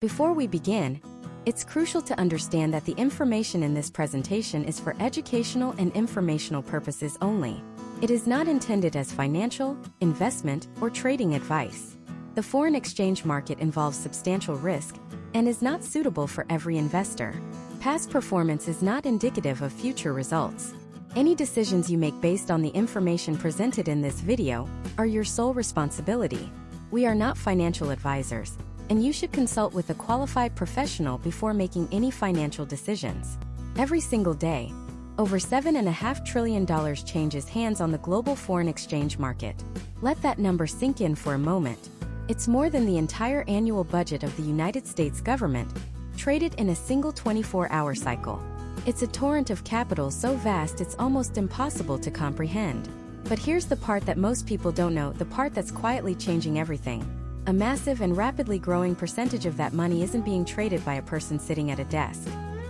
Before we begin, it's crucial to understand that the information in this presentation is for educational and informational purposes only. It is not intended as financial, investment, or trading advice. The foreign exchange market involves substantial risk and is not suitable for every investor. Past performance is not indicative of future results. Any decisions you make based on the information presented in this video are your sole responsibility. We are not financial advisors, and you should consult with a qualified professional before making any financial decisions. Every single day, over $7.5 trillion changes hands on the global foreign exchange market. Let that number sink in for a moment. It's more than the entire annual budget of the United States government, traded in a single 24-hour cycle. It's a torrent of capital so vast it's almost impossible to comprehend. But here's the part that most people don't know, the part that's quietly changing everything. A massive and rapidly growing percentage of that money isn't being traded by a person sitting at a desk.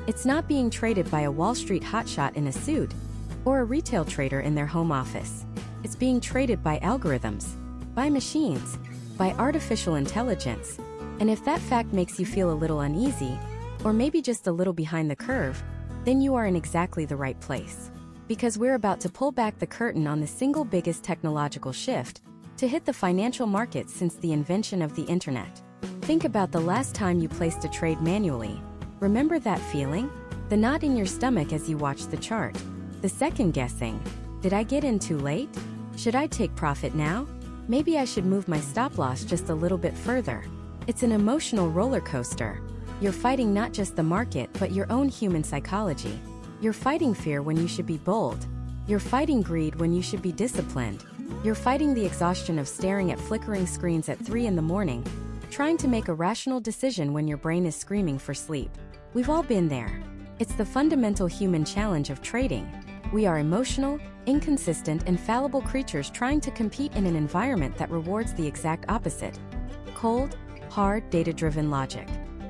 It's not being traded by a Wall Street hotshot in a suit or a retail trader in their home office. It's being traded by algorithms, by machines, by artificial intelligence. And if that fact makes you feel a little uneasy, or maybe just a little behind the curve, then you are in exactly the right place. Because we're about to pull back the curtain on the single biggest technological shift to hit the financial markets since the invention of the internet. Think about the last time you placed a trade manually. Remember that feeling? The knot in your stomach as you watch the chart. The second guessing. Did I get in too late? Should I take profit now? Maybe I should move my stop loss just a little bit further. It's an emotional roller coaster. You're fighting not just the market but your own human psychology. You're fighting fear when you should be bold. You're fighting greed when you should be disciplined. You're fighting the exhaustion of staring at flickering screens at 3 in the morning, trying to make a rational decision when your brain is screaming for sleep. We've all been there. It's the fundamental human challenge of trading. We are emotional, inconsistent, and fallible creatures trying to compete in an environment that rewards the exact opposite. Cold, hard, data-driven logic.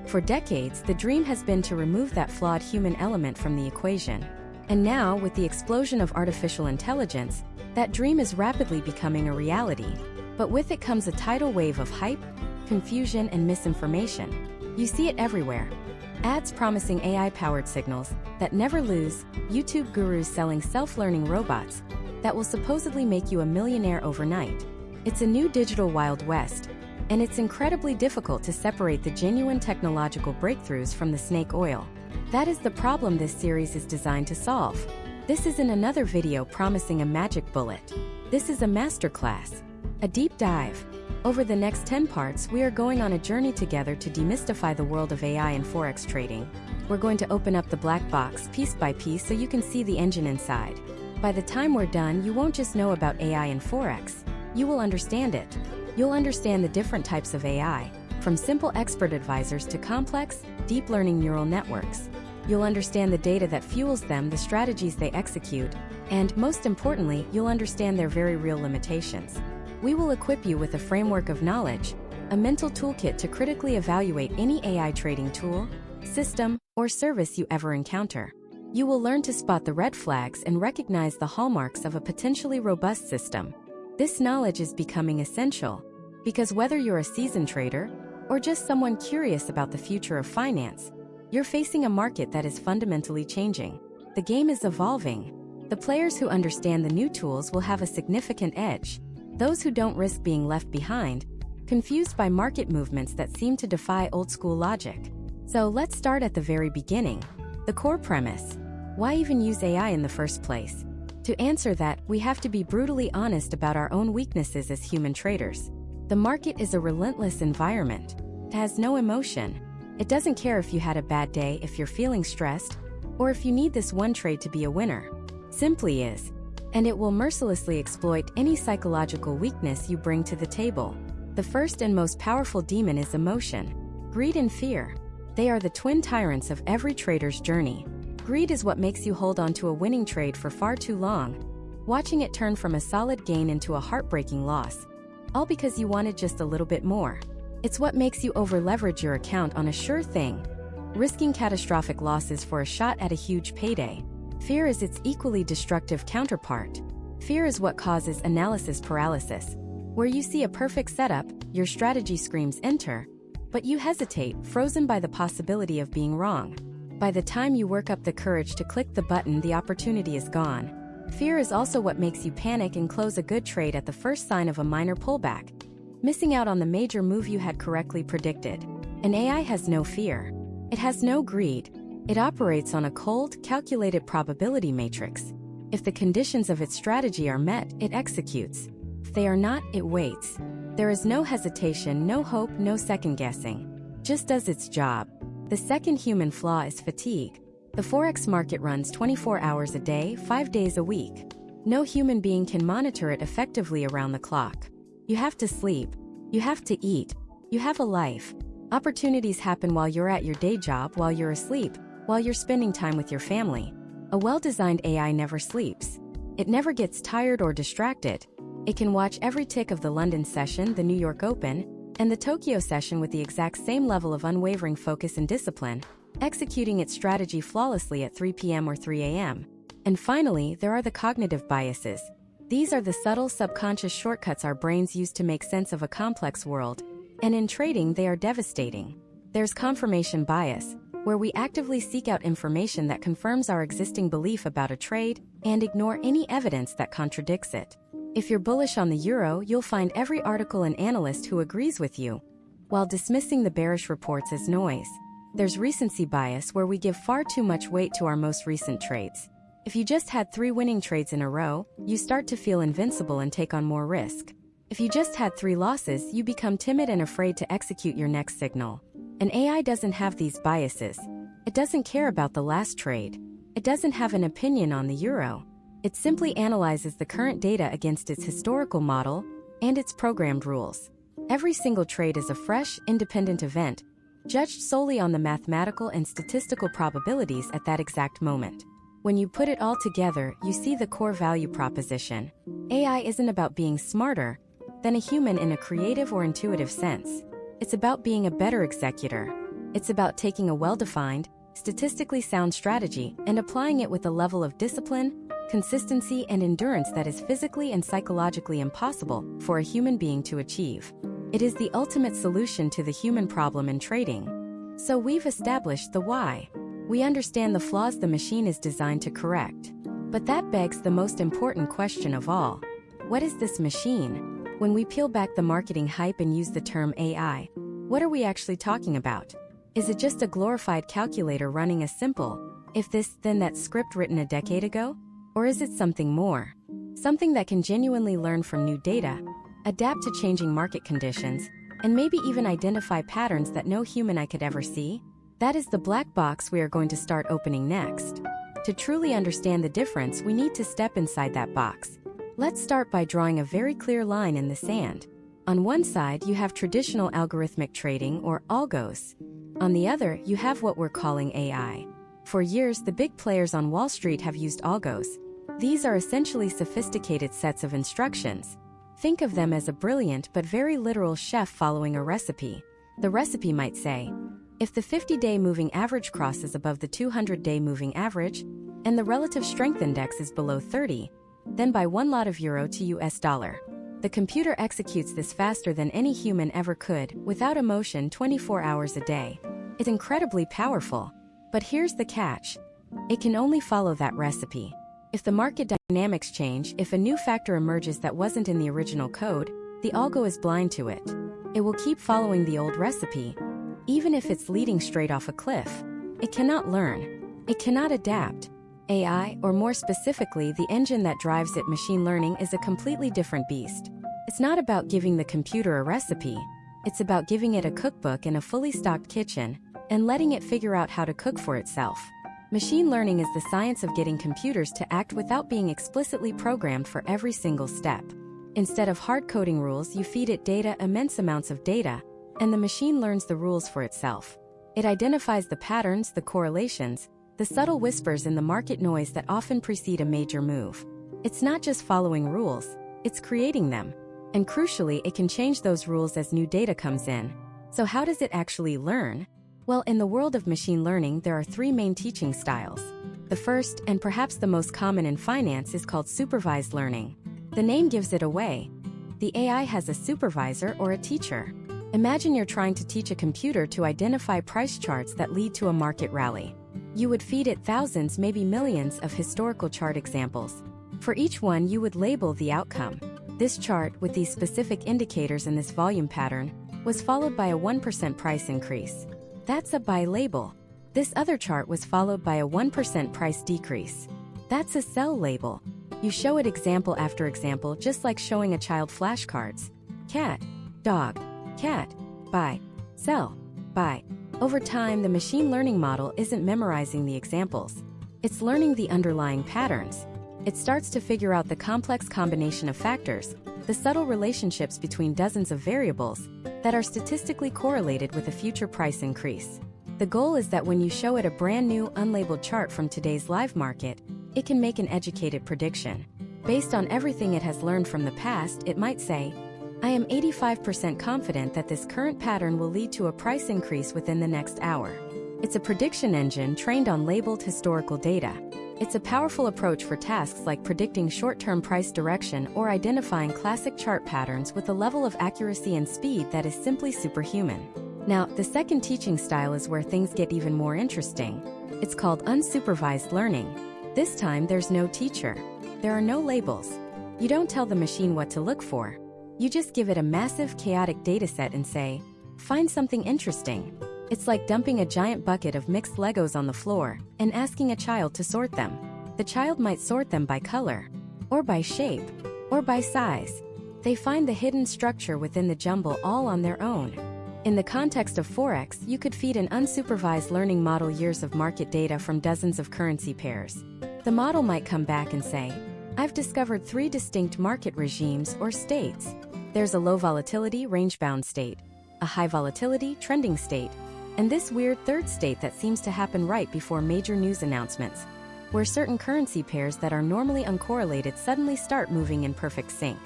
For decades, the dream has been to remove that flawed human element from the equation. And now, with the explosion of artificial intelligence, that dream is rapidly becoming a reality. But with it comes a tidal wave of hype, confusion, and misinformation. You see it everywhere. Ads promising AI-powered signals that never lose, YouTube gurus selling self-learning robots that will supposedly make you a millionaire overnight. It's a new digital Wild West. And it's incredibly difficult to separate the genuine technological breakthroughs from the snake oil. That is the problem this series is designed to solve. This isn't another video promising a magic bullet. This is a masterclass, a deep dive. Over the next 10 parts, we are going on a journey together to demystify the world of AI and Forex trading. We're going to open up the black box piece by piece so you can see the engine inside. By the time we're done, you won't just know about AI and Forex. You will understand it. You'll understand the different types of AI, from simple expert advisors to complex, deep learning neural networks. You'll understand the data that fuels them, the strategies they execute, and, most importantly, you'll understand their very real limitations. We will equip you with a framework of knowledge, a mental toolkit to critically evaluate any AI trading tool, system, or service you ever encounter. You will learn to spot the red flags and recognize the hallmarks of a potentially robust system. This knowledge is becoming essential, because whether you're a seasoned trader or just someone curious about the future of finance, you're facing a market that is fundamentally changing. The game is evolving. The players who understand the new tools will have a significant edge. Those who don't risk being left behind, confused by market movements that seem to defy old-school logic. So let's start at the very beginning. The core premise. Why even use AI in the first place? To answer that, we have to be brutally honest about our own weaknesses as human traders. The market is a relentless environment. It has no emotion. It doesn't care if you had a bad day, if you're feeling stressed, or if you need this one trade to be a winner. Simply is. And it will mercilessly exploit any psychological weakness you bring to the table. The first and most powerful demon is emotion. Greed and fear. They are the twin tyrants of every trader's journey. Greed is what makes you hold on to a winning trade for far too long, watching it turn from a solid gain into a heartbreaking loss, all because you wanted just a little bit more. It's what makes you over-leverage your account on a sure thing, risking catastrophic losses for a shot at a huge payday. Fear is its equally destructive counterpart. Fear is what causes analysis paralysis, where you see a perfect setup, your strategy screams enter, But you hesitate, frozen by the possibility of being wrong. By the time you work up the courage to click the button, the opportunity is gone. Fear is also what makes you panic and close a good trade at the first sign of a minor pullback, missing out on the major move you had correctly predicted. An AI has no fear. It has no greed. It operates on a cold, calculated probability matrix. If the conditions of its strategy are met, it executes. If they are not, it waits. There is no hesitation, no hope, no second-guessing. Just does its job. The second human flaw is fatigue. The Forex market runs 24 hours a day, 5 days a week. No human being can monitor it effectively around the clock. You have to sleep. You have to eat. You have a life. Opportunities happen while you're at your day job, while you're asleep, while you're spending time with your family. A well-designed AI never sleeps. It never gets tired or distracted. It can watch every tick of the London session, the New York Open, and the Tokyo session with the exact same level of unwavering focus and discipline, executing its strategy flawlessly at 3 p.m. or 3 a.m. And finally, there are the cognitive biases. These are the subtle subconscious shortcuts our brains use to make sense of a complex world, and in trading they are devastating. There's confirmation bias, where we actively seek out information that confirms our existing belief about a trade and ignore any evidence that contradicts it. If you're bullish on the euro, you'll find every article and analyst who agrees with you, while dismissing the bearish reports as noise. There's recency bias, where we give far too much weight to our most recent trades. If you just had 3 winning trades in a row, you start to feel invincible and take on more risk. If you just had 3 losses, you become timid and afraid to execute your next signal. An AI doesn't have these biases. It doesn't care about the last trade. It doesn't have an opinion on the euro. It simply analyzes the current data against its historical model and its programmed rules. Every single trade is a fresh, independent event, judged solely on the mathematical and statistical probabilities at that exact moment. When you put it all together, you see the core value proposition. AI isn't about being smarter than a human in a creative or intuitive sense. It's about being a better executor. It's about taking a well-defined, statistically sound strategy and applying it with a level of discipline, consistency, and endurance that is physically and psychologically impossible for a human being to achieve. It is the ultimate solution to the human problem in trading. So we've established the why. We understand the flaws the machine is designed to correct. But that begs the most important question of all. What is this machine? When we peel back the marketing hype and use the term AI, what are we actually talking about? Is it just a glorified calculator running a simple, if this, then that script written a decade ago? Or is it something more? Something that can genuinely learn from new data, adapt to changing market conditions, and maybe even identify patterns that no human eye could ever see? That is the black box we are going to start opening next. To truly understand the difference, we need to step inside that box. Let's start by drawing a very clear line in the sand. On one side, you have traditional algorithmic trading, or algos. On the other, you have what we're calling AI. For years, the big players on Wall Street have used algos. These are essentially sophisticated sets of instructions. Think of them as a brilliant but very literal chef following a recipe. The recipe might say, if the 50-day moving average crosses above the 200-day moving average, and the relative strength index is below 30, then buy 1 lot of euro to US dollar. The computer executes this faster than any human ever could, without emotion, 24 hours a day. It's incredibly powerful. But here's the catch. It can only follow that recipe. If the market dynamics change, if a new factor emerges that wasn't in the original code, the algo is blind to it. It will keep following the old recipe, even if it's leading straight off a cliff. It cannot learn. It cannot adapt. AI, or more specifically, the engine that drives it, machine learning, is a completely different beast. It's not about giving the computer a recipe. It's about giving it a cookbook and a fully stocked kitchen, and letting it figure out how to cook for itself. Machine learning is the science of getting computers to act without being explicitly programmed for every single step. Instead of hard-coding rules, you feed it data, immense amounts of data, and the machine learns the rules for itself. It identifies the patterns, the correlations, the subtle whispers in the market noise that often precede a major move. It's not just following rules, it's creating them. And crucially, it can change those rules as new data comes in. So how does it actually learn? Well, in the world of machine learning, there are 3 main teaching styles. The first, and perhaps the most common in finance, is called supervised learning. The name gives it away. The AI has a supervisor or a teacher. Imagine you're trying to teach a computer to identify price charts that lead to a market rally. You would feed it thousands, maybe millions, of historical chart examples. For each one, you would label the outcome. This chart, with these specific indicators and this volume pattern, was followed by a 1% price increase. That's a buy label. This other chart was followed by a 1% price decrease. That's a sell label. You show it example after example, just like showing a child flashcards. Cat, dog, cat, buy, sell, buy. Over time, the machine learning model isn't memorizing the examples. It's learning the underlying patterns. It starts to figure out the complex combination of factors, the subtle relationships between dozens of variables that are statistically correlated with a future price increase. The goal is that when you show it a brand new, unlabeled chart from today's live market, it can make an educated prediction. Based on everything it has learned from the past, it might say, I am 85% confident that this current pattern will lead to a price increase within the next hour. It's a prediction engine trained on labeled historical data. It's a powerful approach for tasks like predicting short-term price direction or identifying classic chart patterns with a level of accuracy and speed that is simply superhuman. Now, the second teaching style is where things get even more interesting. It's called unsupervised learning. This time, there's no teacher. There are no labels. You don't tell the machine what to look for. You just give it a massive, chaotic dataset and say, find something interesting. It's like dumping a giant bucket of mixed Legos on the floor and asking a child to sort them. The child might sort them by color, or by shape, or by size. They find the hidden structure within the jumble all on their own. In the context of Forex, you could feed an unsupervised learning model years of market data from dozens of currency pairs. The model might come back and say, I've discovered 3 distinct market regimes or states. There's a low volatility, range-bound state, a high volatility, trending state, and this weird third state that seems to happen right before major news announcements, where certain currency pairs that are normally uncorrelated suddenly start moving in perfect sync.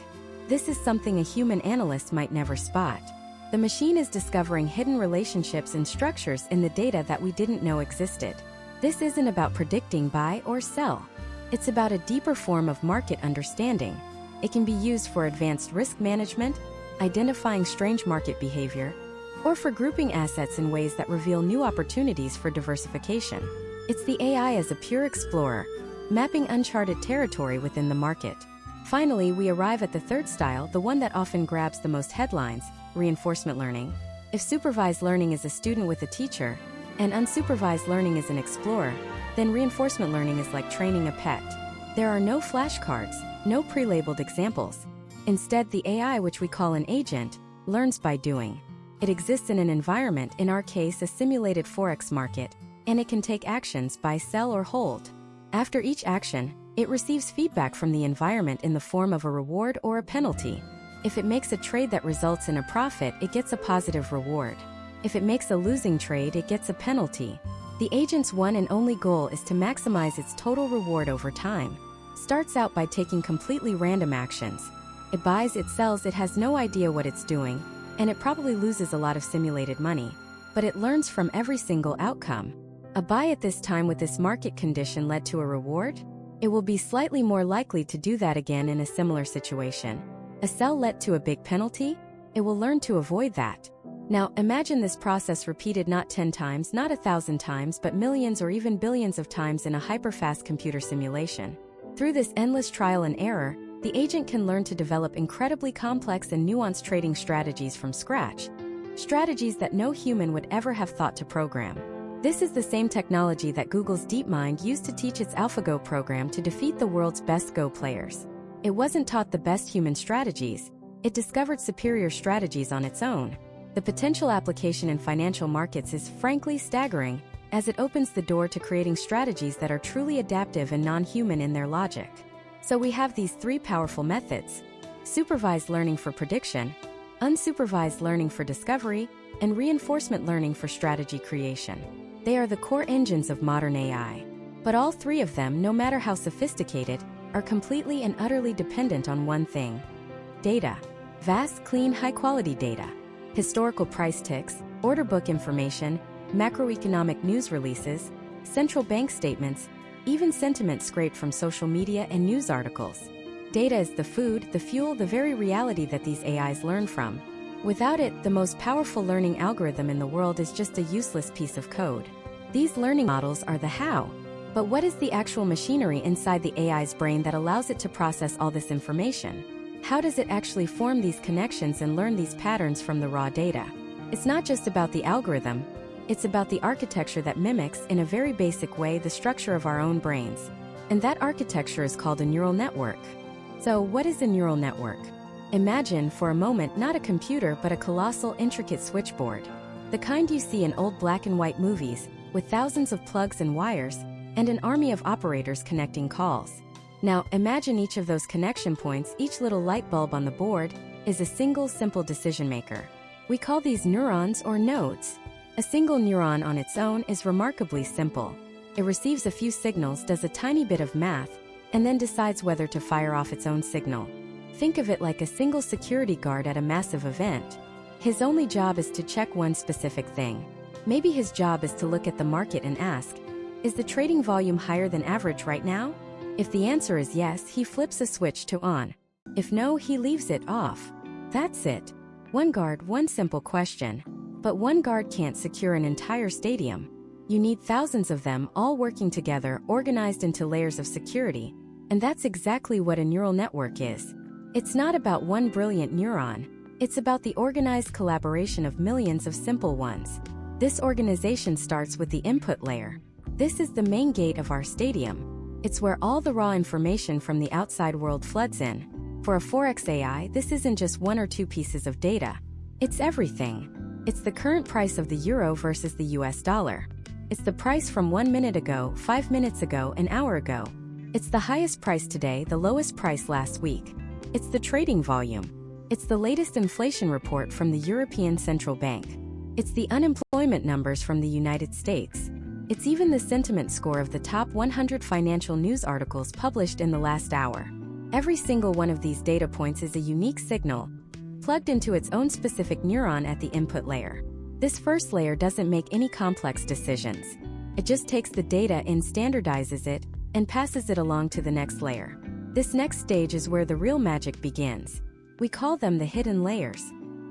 This is something a human analyst might never spot. The machine is discovering hidden relationships and structures in the data that we didn't know existed. This isn't about predicting buy or sell. It's about a deeper form of market understanding. It can be used for advanced risk management, identifying strange market behavior, or for grouping assets in ways that reveal new opportunities for diversification. It's the AI as a pure explorer, mapping uncharted territory within the market. Finally, we arrive at the third style, the one that often grabs the most headlines, reinforcement learning. If supervised learning is a student with a teacher, and unsupervised learning is an explorer, then reinforcement learning is like training a pet. There are no flashcards, no pre-labeled examples. Instead, the AI, which we call an agent, learns by doing. It exists in an environment, in our case a simulated Forex market, and it can take actions, buy, sell, or hold. After each action, it receives feedback from the environment in the form of a reward or a penalty. If it makes a trade that results in a profit, it gets a positive reward. If it makes a losing trade, it gets a penalty. The agent's one and only goal is to maximize its total reward over time. Starts out by taking completely random actions. It buys, it sells, it has no idea what it's doing, and it probably loses a lot of simulated money. But it learns from every single outcome. A buy at this time with this market condition led to a reward? It will be slightly more likely to do that again in a similar situation. A sell led to a big penalty? It will learn to avoid that. Now, imagine this process repeated not 10 times, not 1,000 times, but millions or even billions of times in a hyper-fast computer simulation. Through this endless trial and error, the agent can learn to develop incredibly complex and nuanced trading strategies from scratch. Strategies that no human would ever have thought to program. This is the same technology that Google's DeepMind used to teach its AlphaGo program to defeat the world's best Go players. It wasn't taught the best human strategies, it discovered superior strategies on its own. The potential application in financial markets is frankly staggering, as it opens the door to creating strategies that are truly adaptive and non-human in their logic. So we have these 3 powerful methods: supervised learning for prediction, unsupervised learning for discovery, and reinforcement learning for strategy creation. They are the core engines of modern AI. But all 3 of them, no matter how sophisticated, are completely and utterly dependent on one thing: data. Vast, clean, high-quality data. Historical price ticks, order book information, macroeconomic news releases, central bank statements, even sentiment scraped from social media and news articles. Data is the food, the fuel, the very reality that these AIs learn from. Without it, the most powerful learning algorithm in the world is just a useless piece of code. These learning models are the how. But what is the actual machinery inside the AI's brain that allows it to process all this information? How does it actually form these connections and learn these patterns from the raw data? It's not just about the algorithm, it's about the architecture that mimics, in a very basic way, the structure of our own brains. And that architecture is called a neural network. So, what is a neural network? Imagine, for a moment, not a computer but a colossal, intricate switchboard. The kind you see in old black and white movies, with thousands of plugs and wires, and an army of operators connecting calls. Now, imagine each of those connection points, each little light bulb on the board, is a single simple decision maker. We call these neurons or nodes. A single neuron on its own is remarkably simple. It receives a few signals, does a tiny bit of math, and then decides whether to fire off its own signal. Think of it like a single security guard at a massive event. His only job is to check one specific thing. Maybe his job is to look at the market and ask, is the trading volume higher than average right now? If the answer is yes, he flips a switch to on. If no, he leaves it off. That's it. One guard, one simple question. But one guard can't secure an entire stadium. You need thousands of them, all working together, organized into layers of security. And that's exactly what a neural network is. It's not about one brilliant neuron. It's about the organized collaboration of millions of simple ones. This organization starts with the input layer. This is the main gate of our stadium. It's where all the raw information from the outside world floods in. For a Forex AI, this isn't just one or two pieces of data. It's everything. It's the current price of the euro versus the US dollar. It's the price from 1 minute ago, 5 minutes ago, an hour ago. It's the highest price today, the lowest price last week. It's the trading volume. It's the latest inflation report from the European Central Bank. It's the unemployment numbers from the United States. It's even the sentiment score of the top 100 financial news articles published in the last hour. Every single one of these data points is a unique signal, plugged into its own specific neuron at the input layer. This first layer doesn't make any complex decisions. It just takes the data in, standardizes it, and passes it along to the next layer. This next stage is where the real magic begins. We call them the hidden layers.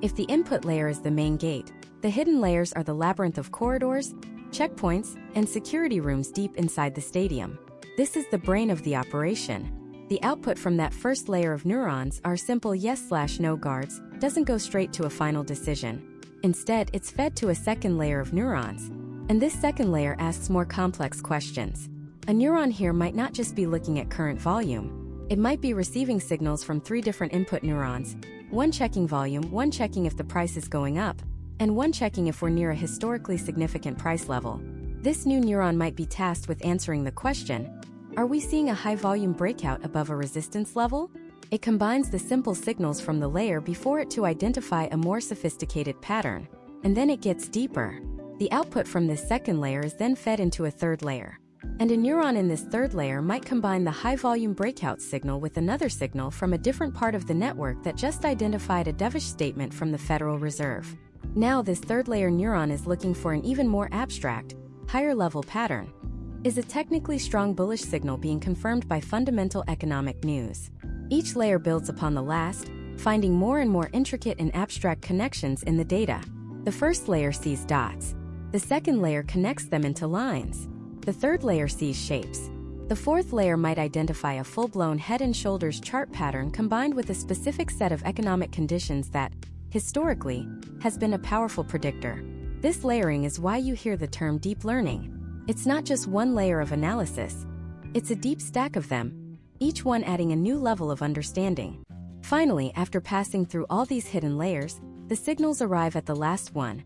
If the input layer is the main gate, the hidden layers are the labyrinth of corridors, checkpoints, and security rooms deep inside the stadium. This is the brain of the operation. The output from that first layer of neurons, our simple yes/no guards, doesn't go straight to a final decision. Instead, it's fed to a second layer of neurons. And this second layer asks more complex questions. A neuron here might not just be looking at current volume. It might be receiving signals from 3 different input neurons, one checking volume, one checking if the price is going up, and one checking if we're near a historically significant price level. This new neuron might be tasked with answering the question, are we seeing a high-volume breakout above a resistance level? It combines the simple signals from the layer before it to identify a more sophisticated pattern, and then it gets deeper. The output from this second layer is then fed into a third layer. And a neuron in this third layer might combine the high-volume breakout signal with another signal from a different part of the network that just identified a dovish statement from the Federal Reserve. Now this third layer neuron is looking for an even more abstract, higher-level pattern. Is a technically strong bullish signal being confirmed by fundamental economic news? Each layer builds upon the last, finding more and more intricate and abstract connections in the data. The first layer sees dots. The second layer connects them into lines. The third layer sees shapes. The fourth layer might identify a full-blown head and shoulders chart pattern combined with a specific set of economic conditions that, historically, has been a powerful predictor. This layering is why you hear the term deep learning. It's not just one layer of analysis. It's a deep stack of them, each one adding a new level of understanding. Finally, after passing through all these hidden layers, the signals arrive at the last one,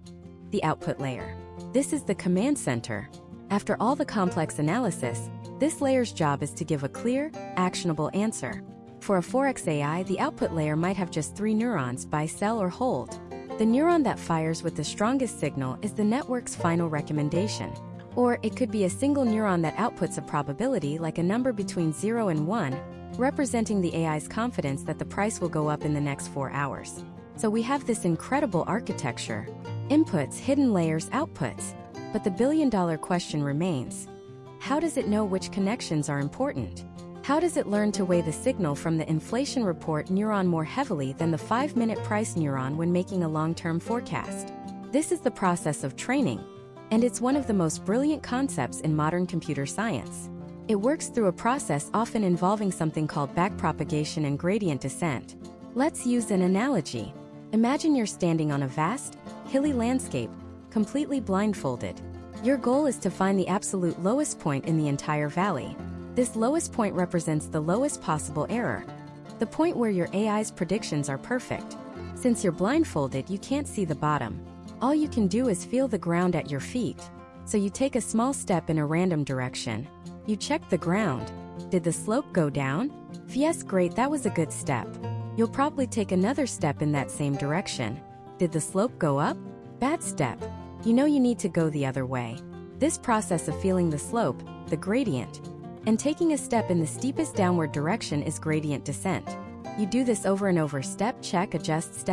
the output layer. This is the command center. After all the complex analysis, this layer's job is to give a clear, actionable answer. For a Forex AI, the output layer might have just 3 neurons: buy, sell, or hold. The neuron that fires with the strongest signal is the network's final recommendation. Or it could be a single neuron that outputs a probability, like a number between 0 and 1, representing the AI's confidence that the price will go up in the next 4 hours. So we have this incredible architecture: inputs, hidden layers, outputs. But the billion-dollar question remains: how does it know which connections are important? How does it learn to weigh the signal from the inflation report neuron more heavily than the 5-minute price neuron when making a long-term forecast? This is the process of training, and it's one of the most brilliant concepts in modern computer science. It works through a process often involving something called backpropagation and gradient descent. Let's use an analogy. Imagine you're standing on a vast, hilly landscape, completely blindfolded. Your goal is to find the absolute lowest point in the entire valley. This lowest point represents the lowest possible error, the point where your AI's predictions are perfect. Since you're blindfolded, you can't see the bottom. All you can do is feel the ground at your feet. So you take a small step in a random direction. You check the ground. Did the slope go down? If yes, great, that was a good step. You'll probably take another step in that same direction. Did the slope go up? Bad step. You know you need to go the other way. This process of feeling the slope, the gradient, and taking a step in the steepest downward direction is gradient descent. You do this over and over, step, check, adjust,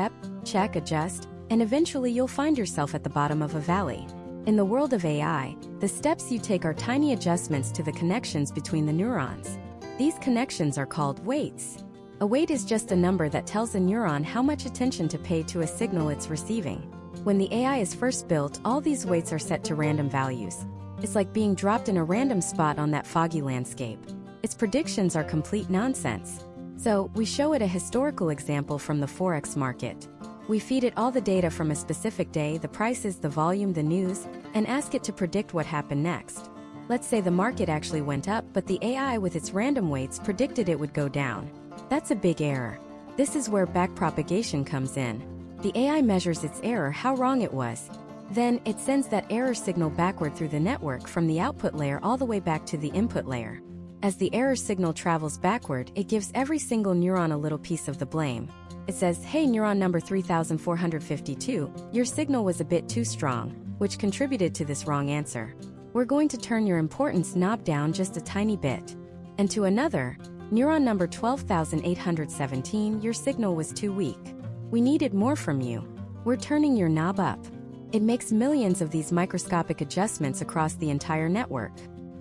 and eventually you'll find yourself at the bottom of a valley. In the world of AI, the steps you take are tiny adjustments to the connections between the neurons. These connections are called weights. A weight is just a number that tells a neuron how much attention to pay to a signal it's receiving. When the AI is first built, all these weights are set to random values. It's like being dropped in a random spot on that foggy landscape. Its predictions are complete nonsense. So, we show it a historical example from the Forex market. We feed it all the data from a specific day, the prices, the volume, the news, and ask it to predict what happened next. Let's say the market actually went up, but the AI with its random weights predicted it would go down. That's a big error. This is where backpropagation comes in. The AI measures its error, how wrong it was. Then, it sends that error signal backward through the network from the output layer all the way back to the input layer. As the error signal travels backward, it gives every single neuron a little piece of the blame. It says, hey, neuron number 3452, your signal was a bit too strong, which contributed to this wrong answer. We're going to turn your importance knob down just a tiny bit. And to another, neuron number 12817, your signal was too weak. We needed more from you. We're turning your knob up. It makes millions of these microscopic adjustments across the entire network.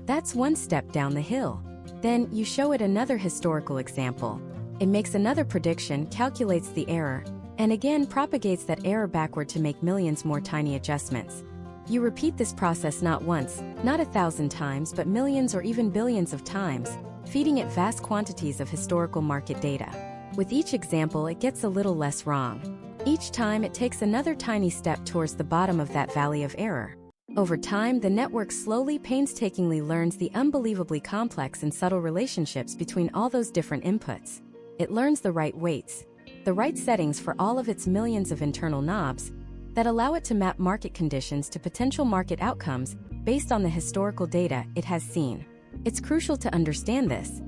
That's one step down the hill. Then, you show it another historical example. It makes another prediction, calculates the error, and again propagates that error backward to make millions more tiny adjustments. You repeat this process not once, not 1,000 times, but millions or even billions of times, feeding it vast quantities of historical market data. With each example, it gets a little less wrong. Each time, it takes another tiny step towards the bottom of that valley of error. Over time, the network slowly, painstakingly learns the unbelievably complex and subtle relationships between all those different inputs. It learns the right weights, the right settings for all of its millions of internal knobs that allow it to map market conditions to potential market outcomes based on the historical data it has seen. It's crucial to understand this.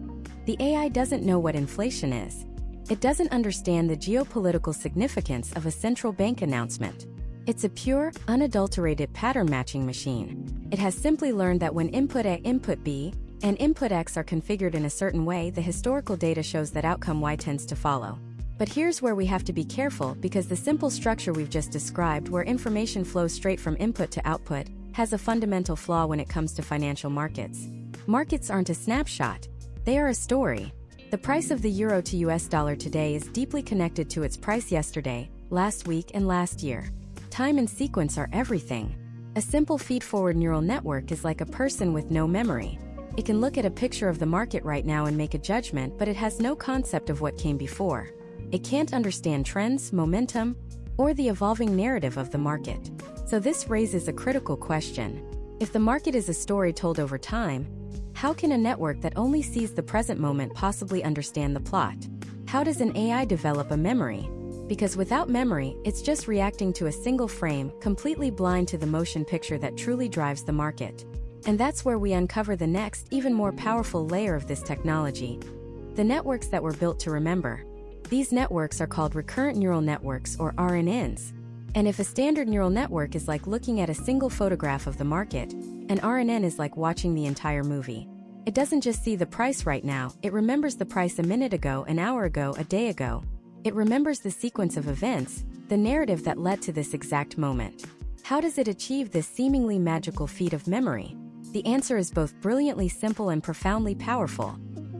The AI doesn't know what inflation is. It doesn't understand the geopolitical significance of a central bank announcement. It's a pure, unadulterated pattern matching machine. It has simply learned that when input A, input B, and input X are configured in a certain way, the historical data shows that outcome Y tends to follow. But here's where we have to be careful, because the simple structure we've just described, where information flows straight from input to output, has a fundamental flaw when it comes to financial markets. Markets aren't a snapshot. They are a story. The price of the euro to US dollar today is deeply connected to its price yesterday, last week, and last year. Time and sequence are everything. A simple feed-forward neural network is like a person with no memory. It can look at a picture of the market right now and make a judgment, but it has no concept of what came before. It can't understand trends, momentum, or the evolving narrative of the market. So this raises a critical question. If the market is a story told over time, how can a network that only sees the present moment possibly understand the plot? How does an AI develop a memory? Because without memory, it's just reacting to a single frame, completely blind to the motion picture that truly drives the market. And that's where we uncover the next, even more powerful layer of this technology: the networks that were built to remember. These networks are called recurrent neural networks, or RNNs. And if a standard neural network is like looking at a single photograph of the market, an RNN is like watching the entire movie. It doesn't just see the price right now, it remembers the price a minute ago, an hour ago, a day ago. It remembers the sequence of events, the narrative that led to this exact moment. How does it achieve this seemingly magical feat of memory? The answer is both brilliantly simple and profoundly powerful.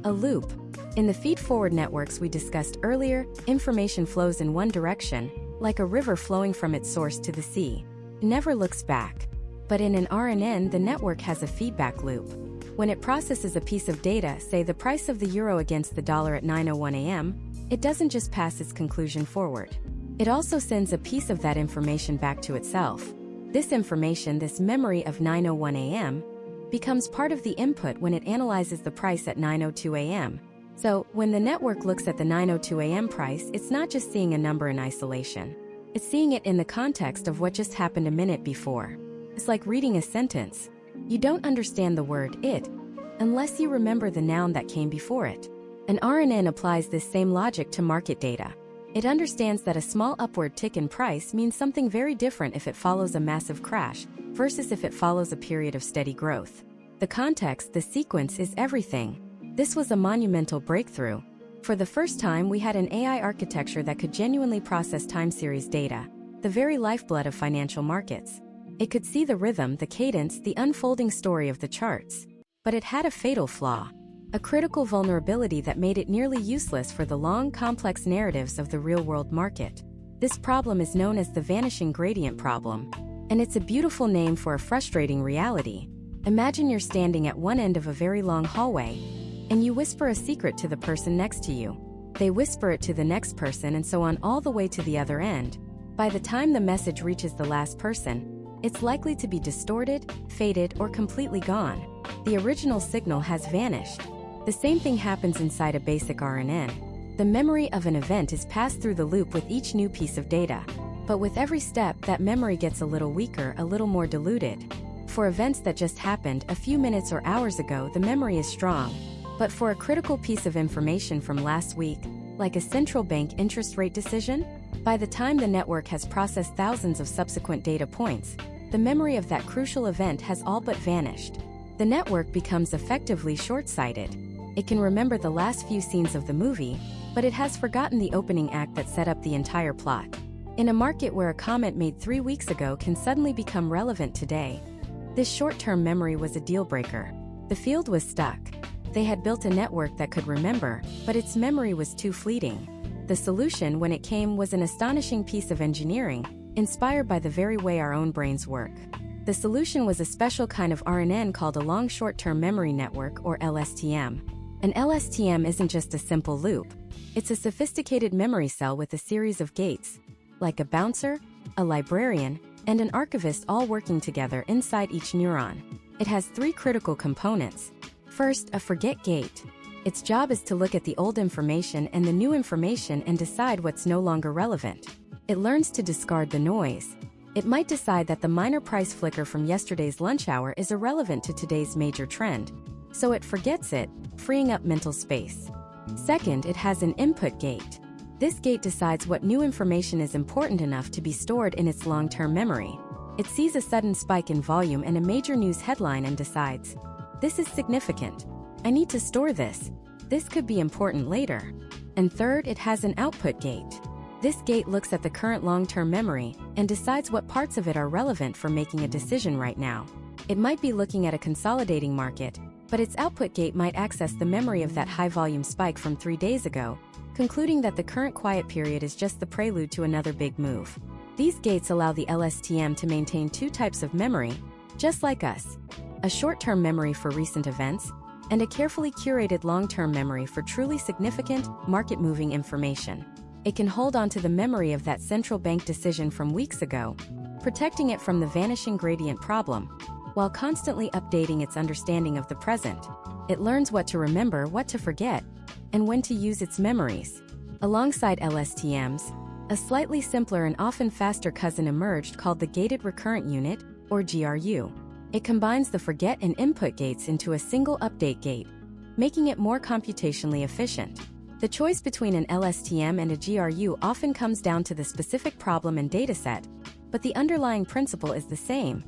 A loop. In the feed-forward networks we discussed earlier, information flows in one direction, like a river flowing from its source to the sea. It never looks back. But in an RNN, the network has a feedback loop. When it processes a piece of data, say the price of the euro against the dollar at 9:01 a.m., it doesn't just pass its conclusion forward. It also sends a piece of that information back to itself. This information, this memory of 9:01 a.m., becomes part of the input when it analyzes the price at 9:02 a.m. So, when the network looks at the 9:02 a.m. price, it's not just seeing a number in isolation. It's seeing it in the context of what just happened a minute before. It's like reading a sentence. You don't understand the word "it" unless you remember the noun that came before it. An RNN applies this same logic to market data. It understands that a small upward tick in price means something very different if it follows a massive crash versus if it follows a period of steady growth. The context, the sequence, is everything. This was a monumental breakthrough. For the first time, we had an AI architecture that could genuinely process time series data, the very lifeblood of financial markets. It could see the rhythm, the cadence, the unfolding story of the charts. But it had a fatal flaw. A critical vulnerability that made it nearly useless for the long, complex narratives of the real-world market. This problem is known as the vanishing gradient problem. And it's a beautiful name for a frustrating reality. Imagine you're standing at one end of a very long hallway, and you whisper a secret to the person next to you. They whisper it to the next person, and so on all the way to the other end. By the time the message reaches the last person, it's likely to be distorted, faded, or completely gone. The original signal has vanished. The same thing happens inside a basic RNN. The memory of an event is passed through the loop with each new piece of data. But with every step, that memory gets a little weaker, a little more diluted. For events that just happened a few minutes or hours ago, the memory is strong. But for a critical piece of information from last week, like a central bank interest rate decision, by the time the network has processed thousands of subsequent data points, the memory of that crucial event has all but vanished. The network becomes effectively short-sighted. It can remember the last few scenes of the movie, but it has forgotten the opening act that set up the entire plot. In a market where a comment made 3 weeks ago can suddenly become relevant today, this short-term memory was a deal-breaker. The field was stuck. They had built a network that could remember, but its memory was too fleeting. The solution, when it came, was an astonishing piece of engineering, inspired by the very way our own brains work. The solution was a special kind of RNN called a long short-term memory network, or LSTM. An LSTM isn't just a simple loop. It's a sophisticated memory cell with a series of gates, like a bouncer, a librarian, and an archivist all working together inside each neuron. It has 3 critical components. First, a forget gate. Its job is to look at the old information and the new information and decide what's no longer relevant. It learns to discard the noise. It might decide that the minor price flicker from yesterday's lunch hour is irrelevant to today's major trend, so it forgets it, freeing up mental space. Second, it has an input gate. This gate decides what new information is important enough to be stored in its long-term memory. It sees a sudden spike in volume and a major news headline and decides, this is significant. I need to store this. This could be important later. And third, it has an output gate. This gate looks at the current long-term memory and decides what parts of it are relevant for making a decision right now. It might be looking at a consolidating market, but its output gate might access the memory of that high-volume spike from 3 days ago, concluding that the current quiet period is just the prelude to another big move. These gates allow the LSTM to maintain 2 types of memory, just like us. A short-term memory for recent events, and a carefully curated long-term memory for truly significant, market-moving information. It can hold on to the memory of that central bank decision from weeks ago, protecting it from the vanishing gradient problem, while constantly updating its understanding of the present. It learns what to remember, what to forget, and when to use its memories. Alongside LSTMs, a slightly simpler and often faster cousin emerged called the Gated Recurrent Unit, or GRU. It combines the forget and input gates into a single update gate, making it more computationally efficient. The choice between an LSTM and a GRU often comes down to the specific problem and dataset, but the underlying principle is the same.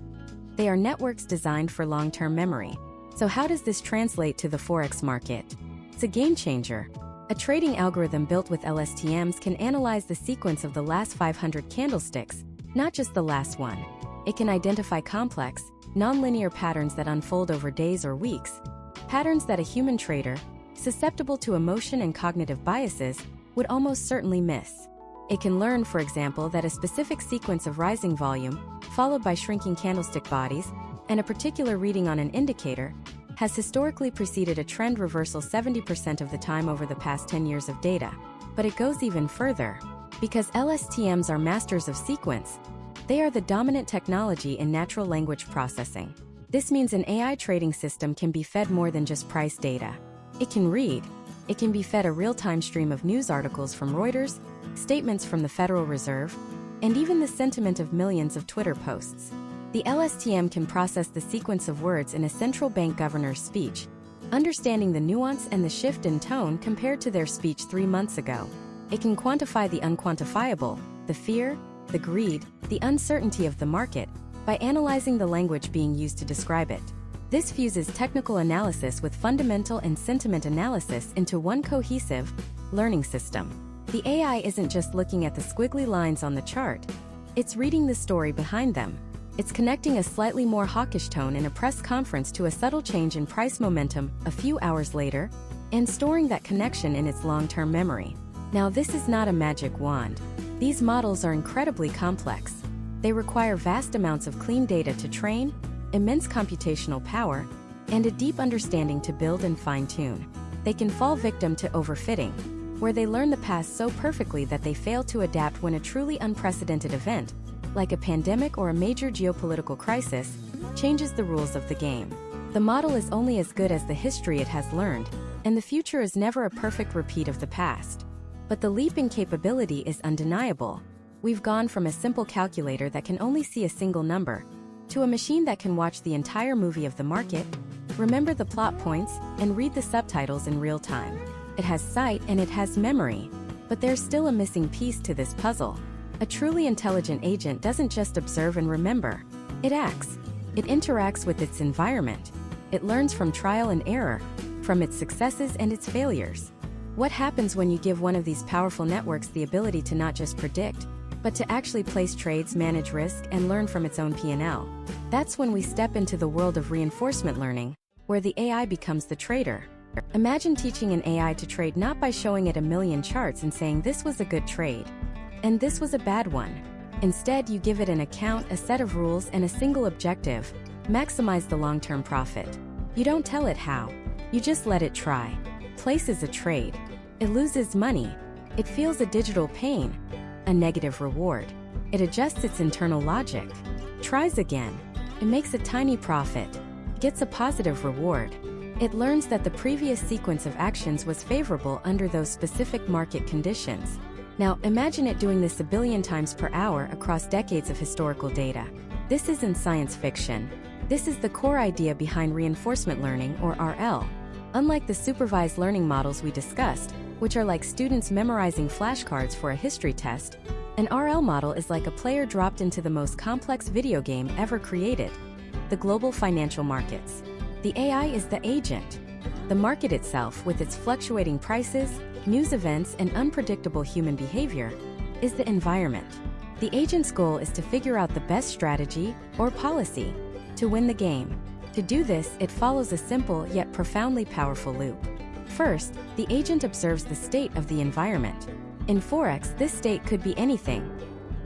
They are networks designed for long-term memory. So how does this translate to the Forex market? It's a game changer. A trading algorithm built with LSTMs can analyze the sequence of the last 500 candlesticks, not just the last one. It can identify complex, nonlinear patterns that unfold over days or weeks, patterns that a human trader, susceptible to emotion and cognitive biases, would almost certainly miss. It can learn, for example, that a specific sequence of rising volume, followed by shrinking candlestick bodies, and a particular reading on an indicator, has historically preceded a trend reversal 70% of the time over the past 10 years of data. But it goes even further. Because LSTMs are masters of sequence, they are the dominant technology in natural language processing. This means an AI trading system can be fed more than just price data. It can read. It can be fed a real-time stream of news articles from Reuters, statements from the Federal Reserve, and even the sentiment of millions of Twitter posts. The LSTM can process the sequence of words in a central bank governor's speech, understanding the nuance and the shift in tone compared to their speech 3 months ago. It can quantify the unquantifiable, the fear, the greed, the uncertainty of the market, by analyzing the language being used to describe it. This fuses technical analysis with fundamental and sentiment analysis into one cohesive, learning system. The AI isn't just looking at the squiggly lines on the chart. It's reading the story behind them. It's connecting a slightly more hawkish tone in a press conference to a subtle change in price momentum a few hours later, and storing that connection in its long-term memory. Now, this is not a magic wand. These models are incredibly complex. They require vast amounts of clean data to train, immense computational power, and a deep understanding to build and fine-tune. They can fall victim to overfitting, where they learn the past so perfectly that they fail to adapt when a truly unprecedented event, like a pandemic or a major geopolitical crisis, changes the rules of the game. The model is only as good as the history it has learned, and the future is never a perfect repeat of the past. But the leap in capability is undeniable. We've gone from a simple calculator that can only see a single number, to a machine that can watch the entire movie of the market, remember the plot points, and read the subtitles in real time. It has sight and it has memory, but there's still a missing piece to this puzzle. A truly intelligent agent doesn't just observe and remember. It acts. It interacts with its environment. It learns from trial and error, from its successes and its failures. What happens when you give one of these powerful networks the ability to not just predict, but to actually place trades, manage risk, and learn from its own P&L? That's when we step into the world of reinforcement learning, where the AI becomes the trader. Imagine teaching an AI to trade not by showing it a million charts and saying this was a good trade, and this was a bad one. Instead, you give it an account, a set of rules, and a single objective: maximize the long-term profit. You don't tell it how. You just let it try. Places a trade. It loses money. It feels a digital pain, a negative reward. It adjusts its internal logic. Tries again. It makes a tiny profit. Gets a positive reward. It learns that the previous sequence of actions was favorable under those specific market conditions. Now, imagine it doing this a billion times per hour across decades of historical data. This isn't science fiction. This is the core idea behind reinforcement learning, or RL. Unlike the supervised learning models we discussed, which are like students memorizing flashcards for a history test, an RL model is like a player dropped into the most complex video game ever created: the global financial markets. The AI is the agent. The market itself, with its fluctuating prices, news events, and unpredictable human behavior, is the environment. The agent's goal is to figure out the best strategy or policy to win the game. To do this, it follows a simple yet profoundly powerful loop. First, the agent observes the state of the environment. In Forex, this state could be anything: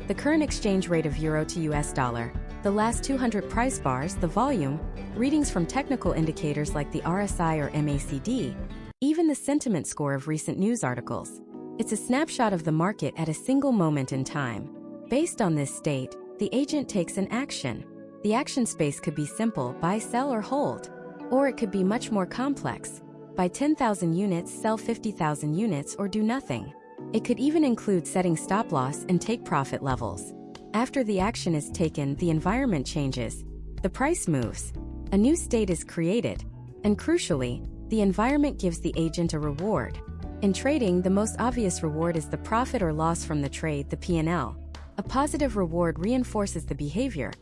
the current exchange rate of euro to US dollar, the last 200 price bars, the volume, readings from technical indicators like the RSI or MACD, even the sentiment score of recent news articles. It's a snapshot of the market at a single moment in time. Based on this state, the agent takes an action. The action space could be simple: buy, sell, or hold. Or it could be much more complex: buy 10,000 units, sell 50,000 units, or do nothing. It could even include setting stop loss and take profit levels. After the action is taken, the environment changes. The price moves. A new state is created. And crucially, the environment gives the agent a reward. In trading, the most obvious reward is the profit or loss from the trade, the P&L. A positive reward reinforces the behavior.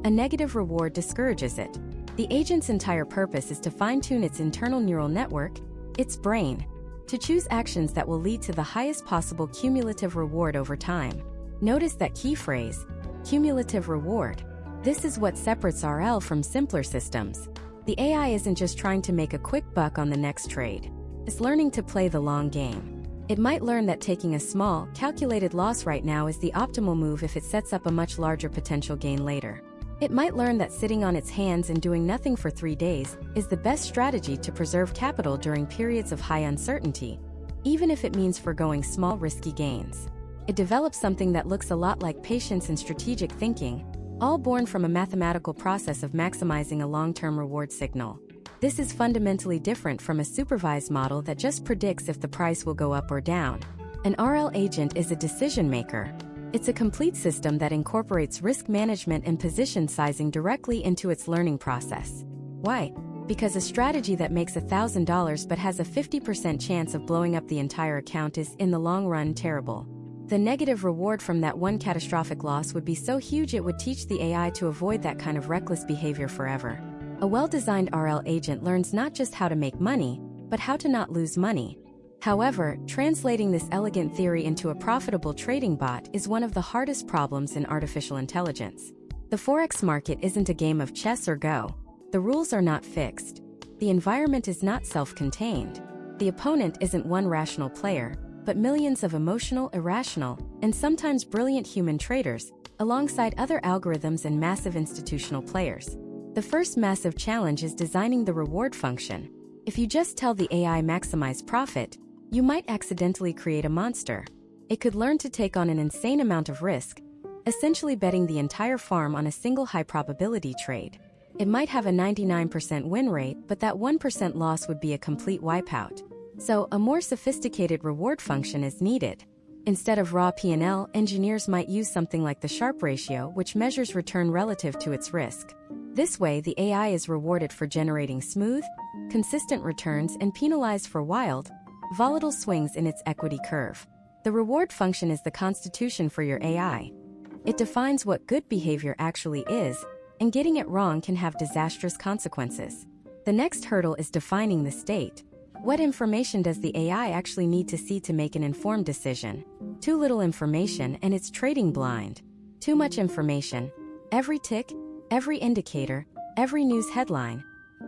A negative reward discourages it. The agent's entire purpose is to fine-tune its internal neural network, its brain, to choose actions that will lead to the highest possible cumulative reward over time. Notice that key phrase: cumulative reward. This is what separates RL from simpler systems. The AI isn't just trying to make a quick buck on the next trade. is learning to play the long game. It might learn that taking a small, calculated loss right now is the optimal move if it sets up a much larger potential gain later. It might learn that sitting on its hands and doing nothing for 3 days is the best strategy to preserve capital during periods of high uncertainty, even if it means foregoing small, risky gains. It develops something that looks a lot like patience and strategic thinking, all born from a mathematical process of maximizing a long-term reward signal. This is fundamentally different from a supervised model that just predicts if the price will go up or down. An RL agent is a decision maker. It's a complete system that incorporates risk management and position sizing directly into its learning process. Why? Because a strategy that makes $1,000 but has a 50% chance of blowing up the entire account is, in the long run, terrible. The negative reward from that one catastrophic loss would be so huge it would teach the AI to avoid that kind of reckless behavior forever. A well-designed RL agent learns not just how to make money, but how to not lose money. However, translating this elegant theory into a profitable trading bot is one of the hardest problems in artificial intelligence. The Forex market isn't a game of chess or Go. The rules are not fixed. The environment is not self-contained. The opponent isn't one rational player, but millions of emotional, irrational, and sometimes brilliant human traders, alongside other algorithms and massive institutional players. The first massive challenge is designing the reward function. If you just tell the AI maximize profit, you might accidentally create a monster. It could learn to take on an insane amount of risk, essentially betting the entire farm on a single high-probability trade. It might have a 99% win rate, but that 1% loss would be a complete wipeout. So, a more sophisticated reward function is needed. Instead of raw P&L, engineers might use something like the Sharpe ratio, which measures return relative to its risk. This way, the AI is rewarded for generating smooth, consistent returns and penalized for wild, volatile swings in its equity curve. The reward function is the constitution for your AI. It defines what good behavior actually is, and getting it wrong can have disastrous consequences. The next hurdle is defining the state. What information does the AI actually need to see to make an informed decision? Too little information and it's trading blind. Too much information, every tick, every indicator, every news headline,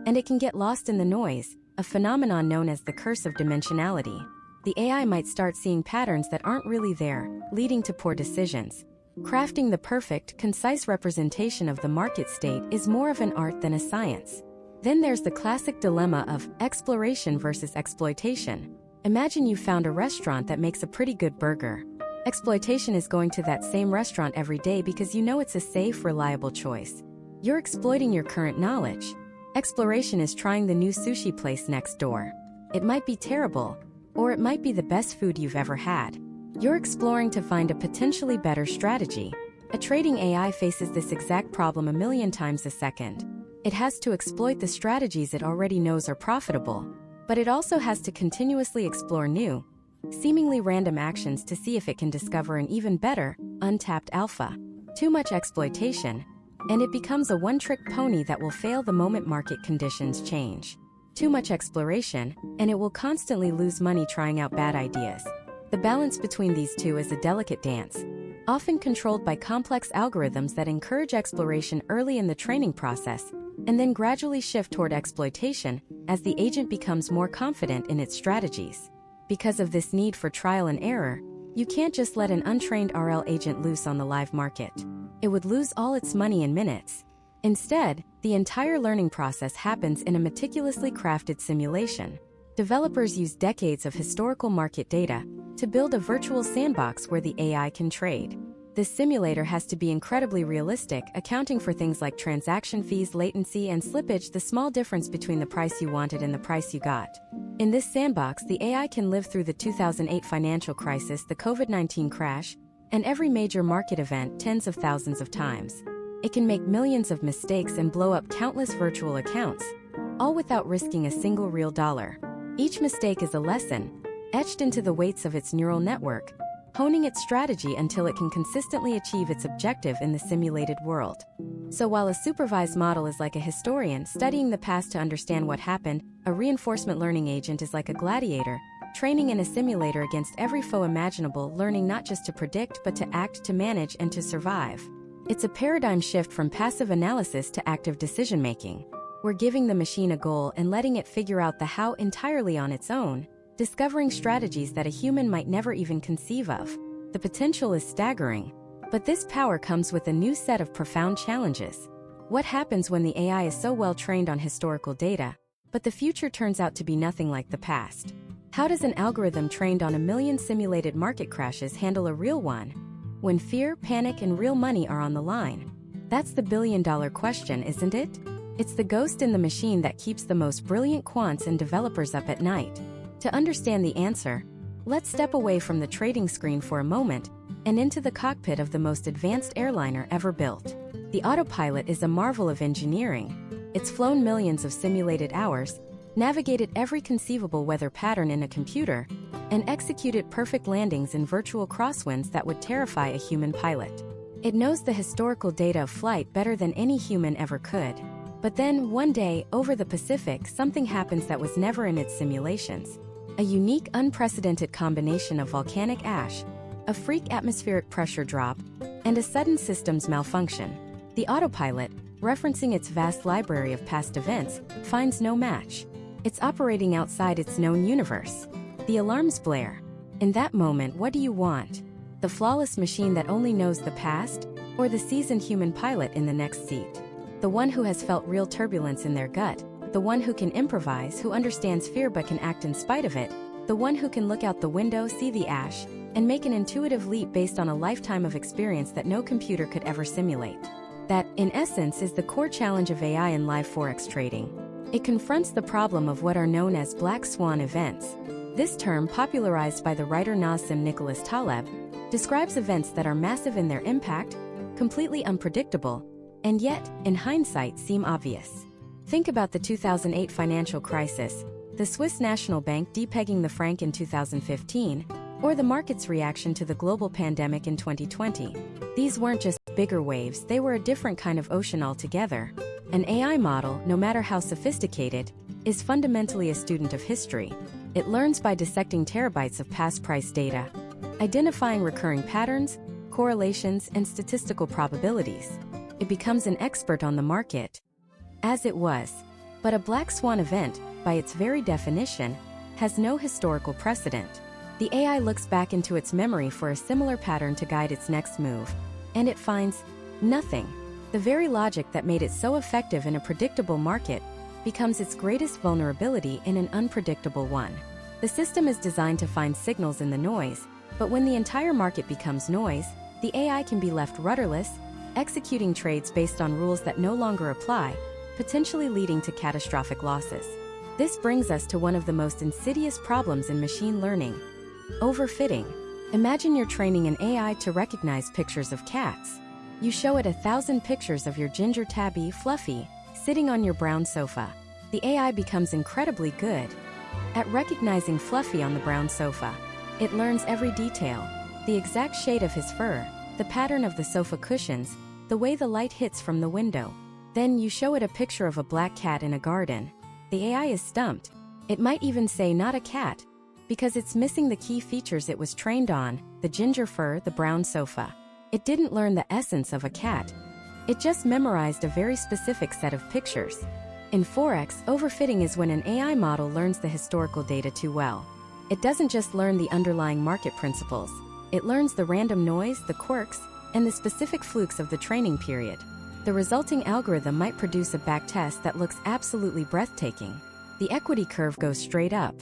and it can get lost in the noise, a phenomenon known as the curse of dimensionality. The AI might start seeing patterns that aren't really there, leading to poor decisions. Crafting the perfect, concise representation of the market state is more of an art than a science. Then there's the classic dilemma of exploration versus exploitation. Imagine you found a restaurant that makes a pretty good burger. Exploitation is going to that same restaurant every day because you know it's a safe, reliable choice. You're exploiting your current knowledge. Exploration is trying the new sushi place next door. It might be terrible, or it might be the best food you've ever had. You're exploring to find a potentially better strategy. A trading AI faces this exact problem a million times a second. It has to exploit the strategies it already knows are profitable, but it also has to continuously explore new, seemingly random actions to see if it can discover an even better, untapped alpha. Too much exploitation, and it becomes a one-trick pony that will fail the moment market conditions change. Too much exploration, and it will constantly lose money trying out bad ideas. The balance between these two is a delicate dance, often controlled by complex algorithms that encourage exploration early in the training process, and then gradually shift toward exploitation as the agent becomes more confident in its strategies. Because of this need for trial and error, you can't just let an untrained RL agent loose on the live market. It would lose all its money in minutes. Instead, the entire learning process happens in a meticulously crafted simulation. Developers use decades of historical market data to build a virtual sandbox where the AI can trade. This simulator has to be incredibly realistic, accounting for things like transaction fees, latency, and slippage, the small difference between the price you wanted and the price you got. In this sandbox, the AI can live through the 2008 financial crisis, the COVID-19 crash, and every major market event tens of thousands of times. It can make millions of mistakes and blow up countless virtual accounts, all without risking a single real dollar. Each mistake is a lesson, etched into the weights of its neural network, honing its strategy until it can consistently achieve its objective in the simulated world. So while a supervised model is like a historian studying the past to understand what happened, a reinforcement learning agent is like a gladiator, training in a simulator against every foe imaginable, learning not just to predict but to act, to manage, and to survive. It's a paradigm shift from passive analysis to active decision-making. We're giving the machine a goal and letting it figure out the how entirely on its own, discovering strategies that a human might never even conceive of. The potential is staggering. But this power comes with a new set of profound challenges. What happens when the AI is so well trained on historical data, but the future turns out to be nothing like the past? How does an algorithm trained on 1 million simulated market crashes handle a real one? When fear, panic, and real money are on the line? That's the billion-dollar question, isn't it? It's the ghost in the machine that keeps the most brilliant quants and developers up at night. To understand the answer, let's step away from the trading screen for a moment and into the cockpit of the most advanced airliner ever built. The autopilot is a marvel of engineering. It's flown millions of simulated hours, navigated every conceivable weather pattern in a computer, and executed perfect landings in virtual crosswinds that would terrify a human pilot. It knows the historical data of flight better than any human ever could. But then, one day, over the Pacific, something happens that was never in its simulations. A unique, unprecedented combination of volcanic ash, a freak atmospheric pressure drop, and a sudden systems malfunction. The autopilot, referencing its vast library of past events, finds no match. It's operating outside its known universe. The alarms blare. In that moment, what do you want? The flawless machine that only knows the past, or the seasoned human pilot in the next seat? The one who has felt real turbulence in their gut, the one who can improvise, who understands fear but can act in spite of it, the one who can look out the window, see the ash, and make an intuitive leap based on a lifetime of experience that no computer could ever simulate. That, in essence, is the core challenge of AI in live Forex trading. It confronts the problem of what are known as black swan events. This term, popularized by the writer Nassim Nicholas Taleb, describes events that are massive in their impact, completely unpredictable, and yet, in hindsight, seem obvious. Think about the 2008 financial crisis, the Swiss National Bank depegging the franc in 2015, or the market's reaction to the global pandemic in 2020. These weren't just bigger waves, they were a different kind of ocean altogether. An AI model, no matter how sophisticated, is fundamentally a student of history. It learns by dissecting terabytes of past price data, identifying recurring patterns, correlations, and statistical probabilities. It becomes an expert on the market. As it was. But a black swan event, by its very definition, has no historical precedent. The AI looks back into its memory for a similar pattern to guide its next move, and it finds nothing. The very logic that made it so effective in a predictable market becomes its greatest vulnerability in an unpredictable one. The system is designed to find signals in the noise, but when the entire market becomes noise, the AI can be left rudderless, executing trades based on rules that no longer apply, potentially leading to catastrophic losses. This brings us to one of the most insidious problems in machine learning: overfitting. Imagine you're training an AI to recognize pictures of cats. You show it 1,000 pictures of your ginger tabby, Fluffy, sitting on your brown sofa. The AI becomes incredibly good at recognizing Fluffy on the brown sofa. It learns every detail: the exact shade of his fur, the pattern of the sofa cushions, the way the light hits from the window. Then you show it a picture of a black cat in a garden. The AI is stumped. It might even say not a cat, because it's missing the key features it was trained on: the ginger fur, the brown sofa. It didn't learn the essence of a cat. It just memorized a very specific set of pictures. In Forex, overfitting is when an AI model learns the historical data too well. It doesn't just learn the underlying market principles. It learns the random noise, the quirks, and the specific flukes of the training period. The resulting algorithm might produce a backtest that looks absolutely breathtaking. The equity curve goes straight up.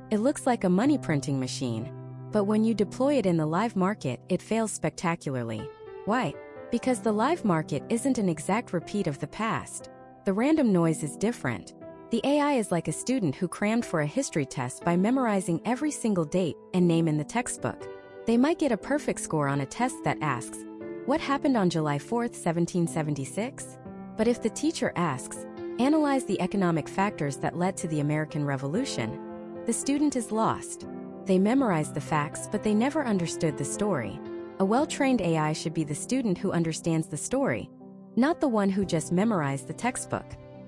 It looks like a money printing machine. But when you deploy it in the live market, it fails spectacularly. Why? Because the live market isn't an exact repeat of the past. The random noise is different. The AI is like a student who crammed for a history test by memorizing every single date and name in the textbook. They might get a perfect score on a test that asks, "What happened on July 4, 1776? But if the teacher asks, "Analyze the economic factors that led to the American Revolution," the student is lost. They memorized the facts, but they never understood the story. A well-trained AI should be the student who understands the story, not the one who just memorized the textbook.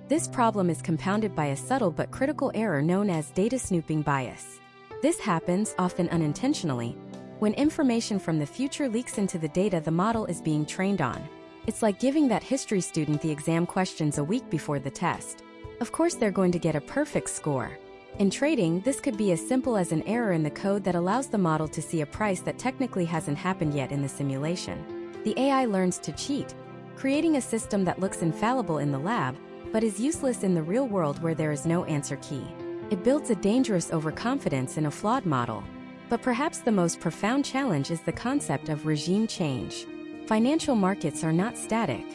This problem is compounded by a subtle but critical error known as data snooping bias. This happens, often unintentionally, when information from the future leaks into the data the model is being trained on. It's like giving that history student the exam questions a week before the test. Of course, they're going to get a perfect score. In trading, this could be as simple as an error in the code that allows the model to see a price that technically hasn't happened yet in the simulation. The AI learns to cheat, creating a system that looks infallible in the lab, but is useless in the real world where there is no answer key. It builds a dangerous overconfidence in a flawed model. But perhaps the most profound challenge is the concept of regime change. Financial markets are not static.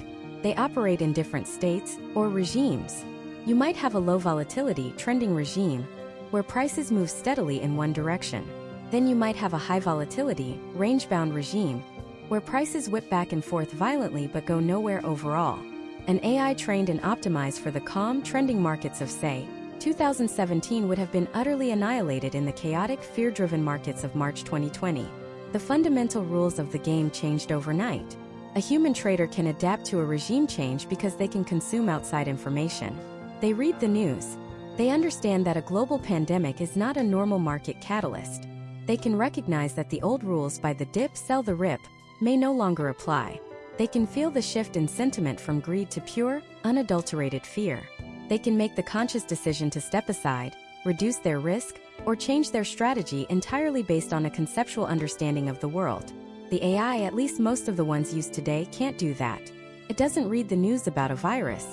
They operate in different states or regimes. You might have a low volatility trending regime, where prices move steadily in one direction. Then you might have a high volatility, range-bound regime, where prices whip back and forth violently but go nowhere overall. An AI trained and optimized for the calm, trending markets of, say, 2017 would have been utterly annihilated in the chaotic, fear-driven markets of March 2020. The fundamental rules of the game changed overnight. A human trader can adapt to a regime change because they can consume outside information. They read the news. They understand that a global pandemic is not a normal market catalyst. They can recognize that the old rules by the dip, sell the rip may no longer apply. They can feel the shift in sentiment from greed to pure, unadulterated fear. They can make the conscious decision to step aside, reduce their risk, or change their strategy entirely based on a conceptual understanding of the world. The AI, at least most of the ones used today, can't do that. It doesn't read the news about a virus.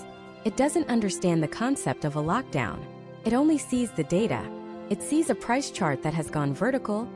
It doesn't understand the concept of a lockdown. It only sees the data. It sees a price chart that has gone vertical,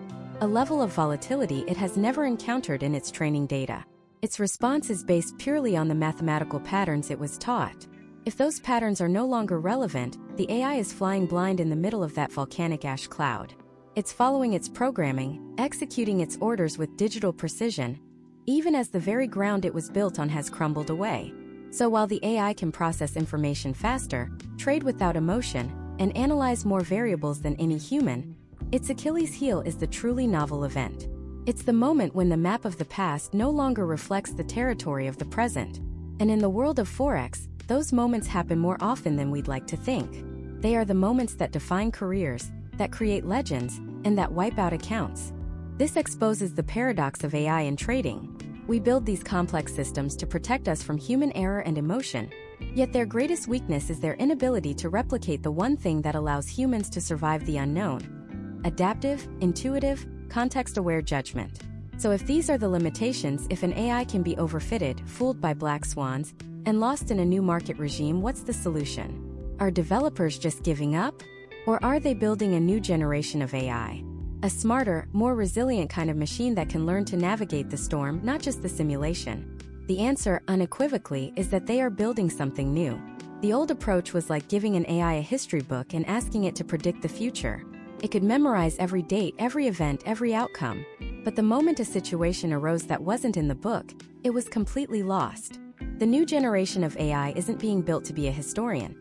a level of volatility it has never encountered in its training data. Its response is based purely on the mathematical patterns it was taught. If those patterns are no longer relevant, the AI is flying blind in the middle of that volcanic ash cloud. It's following its programming, executing its orders with digital precision, even as the very ground it was built on has crumbled away. So while the AI can process information faster, trade without emotion, and analyze more variables than any human, its Achilles heel is the truly novel event. It's the moment when the map of the past no longer reflects the territory of the present. And in the world of Forex, those moments happen more often than we'd like to think. They are the moments that define careers, that create legends, and that wipe out accounts. This exposes the paradox of AI in trading. We build these complex systems to protect us from human error and emotion, yet their greatest weakness is their inability to replicate the one thing that allows humans to survive the unknown: adaptive, intuitive, context-aware judgment. So if these are the limitations, if an AI can be overfitted, fooled by black swans, and lost in a new market regime, what's the solution? Are developers just giving up? Or are they building a new generation of AI? A smarter, more resilient kind of machine that can learn to navigate the storm, not just the simulation. The answer, unequivocally, is that they are building something new. The old approach was like giving an AI a history book and asking it to predict the future. It could memorize every date, every event, every outcome. But the moment a situation arose that wasn't in the book, it was completely lost. The new generation of AI isn't being built to be a historian.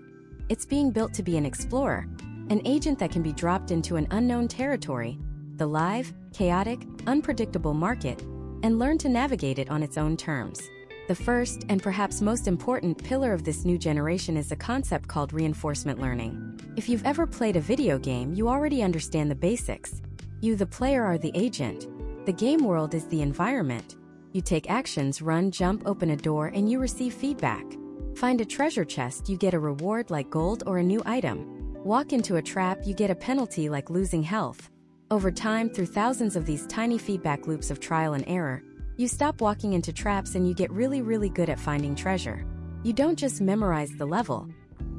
It's being built to be an explorer, an agent that can be dropped into an unknown territory, the live, chaotic, unpredictable market, and learn to navigate it on its own terms. The first, and perhaps most important, pillar of this new generation is a concept called reinforcement learning. If you've ever played a video game, you already understand the basics. You, the player, are the agent. The game world is the environment. You take actions, run, jump, open a door, and you receive feedback. Find a treasure chest, you get a reward like gold or a new item. Walk into a trap, you get a penalty like losing health. Over time, through thousands of these tiny feedback loops of trial and error, you stop walking into traps and you get really good at finding treasure. You don't just memorize the level.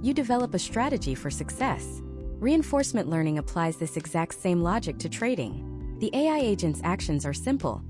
You develop a strategy for success. Reinforcement learning applies this exact same logic to trading. The AI agent's actions are simple: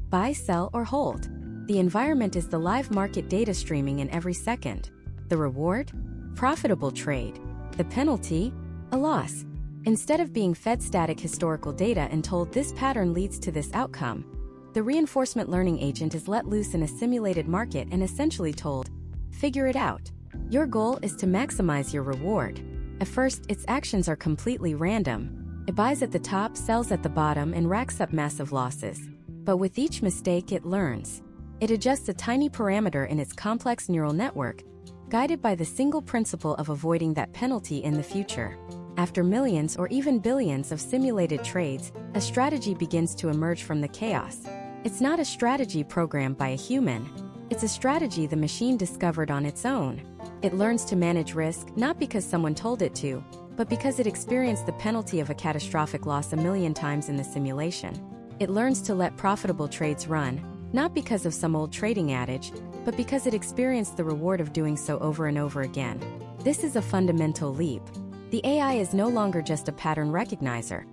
buy, sell, or hold. The environment is the live market data streaming in every second. The reward? Profitable trade. The penalty? A loss. Instead of being fed static historical data and told this pattern leads to this outcome, the reinforcement learning agent is let loose in a simulated market and essentially told, figure it out. Your goal is to maximize your reward. At first, its actions are completely random. It buys at the top, sells at the bottom, and racks up massive losses. But with each mistake, it learns. It adjusts a tiny parameter in its complex neural network, guided by the single principle of avoiding that penalty in the future. After millions or even billions of simulated trades, a strategy begins to emerge from the chaos. It's not a strategy programmed by a human. It's a strategy the machine discovered on its own. It learns to manage risk not because someone told it to, but because it experienced the penalty of a catastrophic loss a million times in the simulation. It learns to let profitable trades run, not because of some old trading adage, but because it experienced the reward of doing so over and over again. This is a fundamental leap. The AI is no longer just a pattern recognizer.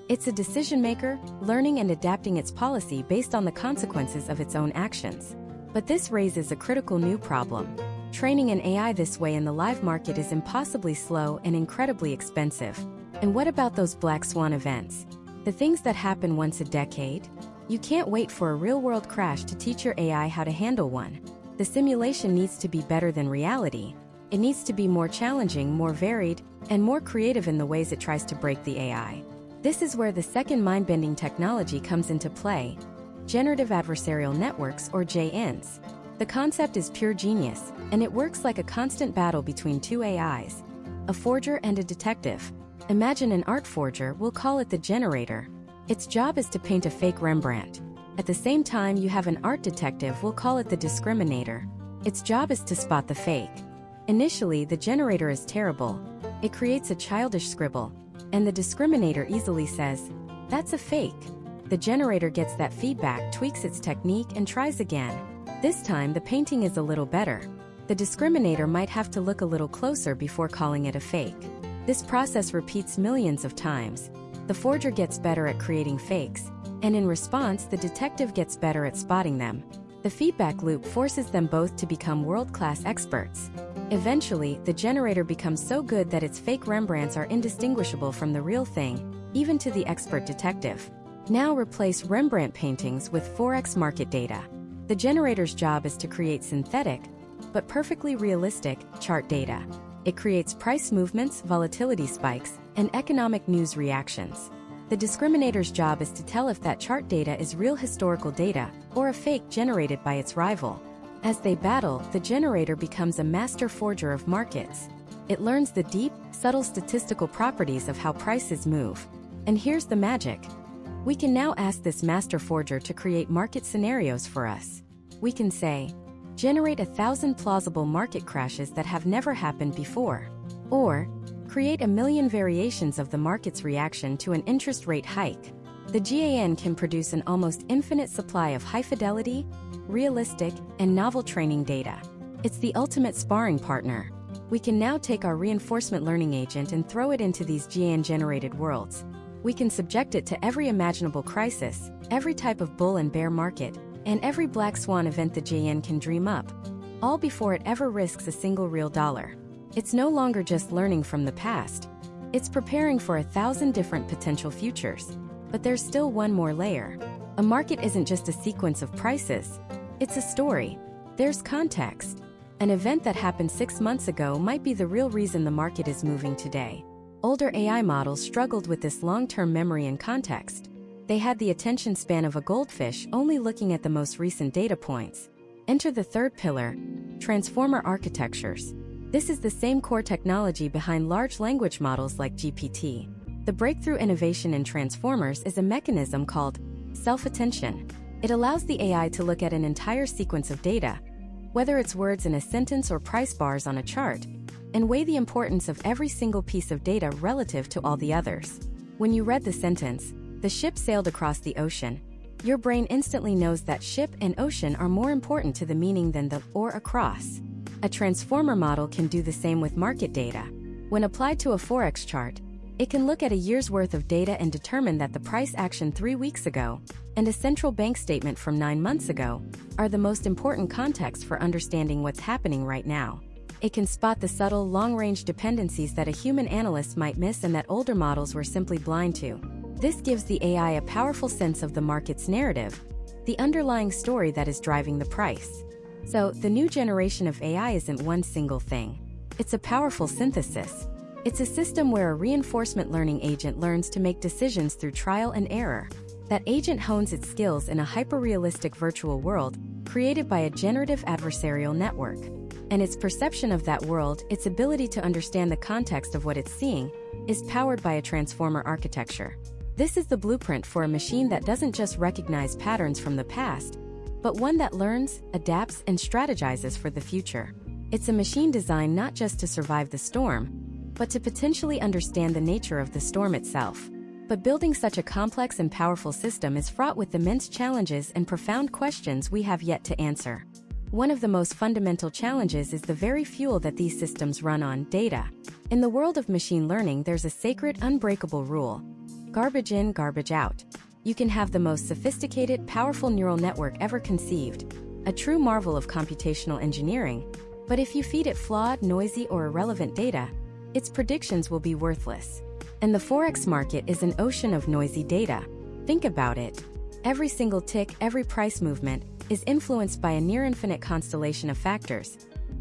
It's a decision maker, learning and adapting its policy based on the consequences of its own actions. But this raises a critical new problem. Training an AI this way in the live market is impossibly slow and incredibly expensive. And what about those black swan events? The things that happen once a decade? You can't wait for a real-world crash to teach your AI how to handle one. The simulation needs to be better than reality. It needs to be more challenging, more varied, and more creative in the ways it tries to break the AI. This is where the second mind-bending technology comes into play: generative adversarial networks, or JNs. The concept is pure genius, and it works like a constant battle between two AIs, a forger and a detective. Imagine an art forger, we'll call it the generator. Its job is to paint a fake Rembrandt. At the same time, you have an art detective, we'll call it the discriminator. Its job is to spot the fake. Initially, the generator is terrible. It creates a childish scribble, and the discriminator easily says, "That's a fake." The generator gets that feedback, tweaks its technique, and tries again. This time, the painting is a little better. The discriminator might have to look a little closer before calling it a fake. This process repeats millions of times. The forger gets better at creating fakes, and in response, the detective gets better at spotting them. The feedback loop forces them both to become world-class experts. Eventually, the generator becomes so good that its fake Rembrandts are indistinguishable from the real thing, even to the expert detective. Now replace Rembrandt paintings with Forex market data. The generator's job is to create synthetic, but perfectly realistic, chart data. It creates price movements, volatility spikes, and economic news reactions. The discriminator's job is to tell if that chart data is real historical data or a fake generated by its rival. As they battle, the generator becomes a master forger of markets. It learns the deep, subtle statistical properties of how prices move. And here's the magic. We can now ask this master forger to create market scenarios for us. We can say, generate 1,000 plausible market crashes that have never happened before. Or, create 1,000,000 variations of the market's reaction to an interest rate hike. The GAN can produce an almost infinite supply of high-fidelity, realistic, and novel training data. It's the ultimate sparring partner. We can now take our reinforcement learning agent and throw it into these GAN-generated worlds. We can subject it to every imaginable crisis, every type of bull and bear market, and every black swan event the GAN can dream up, all before it ever risks a single real dollar. It's no longer just learning from the past. It's preparing for 1,000 different potential futures. But there's still one more layer. A market isn't just a sequence of prices. It's a story. There's context. An event that happened 6 months ago might be the real reason the market is moving today. Older AI models struggled with this long-term memory and context. They had the attention span of a goldfish, only looking at the most recent data points. Enter the third pillar, transformer architectures. This is the same core technology behind large language models like GPT. The breakthrough innovation in transformers is a mechanism called self-attention. It allows the AI to look at an entire sequence of data, whether it's words in a sentence or price bars on a chart, and weigh the importance of every single piece of data relative to all the others. When you read the sentence, "The ship sailed across the ocean," your brain instantly knows that ship and ocean are more important to the meaning than the or across. A transformer model can do the same with market data. When applied to a Forex chart, it can look at a year's worth of data and determine that the price action 3 weeks ago and a central bank statement from 9 months ago are the most important context for understanding what's happening right now. It can spot the subtle, long-range dependencies that a human analyst might miss and that older models were simply blind to. This gives the AI a powerful sense of the market's narrative, the underlying story that is driving the price. So, the new generation of AI isn't one single thing. It's a powerful synthesis. It's a system where a reinforcement learning agent learns to make decisions through trial and error. That agent hones its skills in a hyper-realistic virtual world created by a generative adversarial network. And its perception of that world, its ability to understand the context of what it's seeing, is powered by a transformer architecture. This is the blueprint for a machine that doesn't just recognize patterns from the past, but one that learns, adapts, and strategizes for the future. It's a machine designed not just to survive the storm, but to potentially understand the nature of the storm itself. But building such a complex and powerful system is fraught with immense challenges and profound questions we have yet to answer. One of the most fundamental challenges is the very fuel that these systems run on: data. In the world of machine learning, there's a sacred, unbreakable rule: garbage in, garbage out. You can have the most sophisticated, powerful neural network ever conceived, a true marvel of computational engineering, but if you feed it flawed, noisy, or irrelevant data, its predictions will be worthless. And the Forex market is an ocean of noisy data. Think about it. Every single tick, every price movement, is influenced by a near-infinite constellation of factors.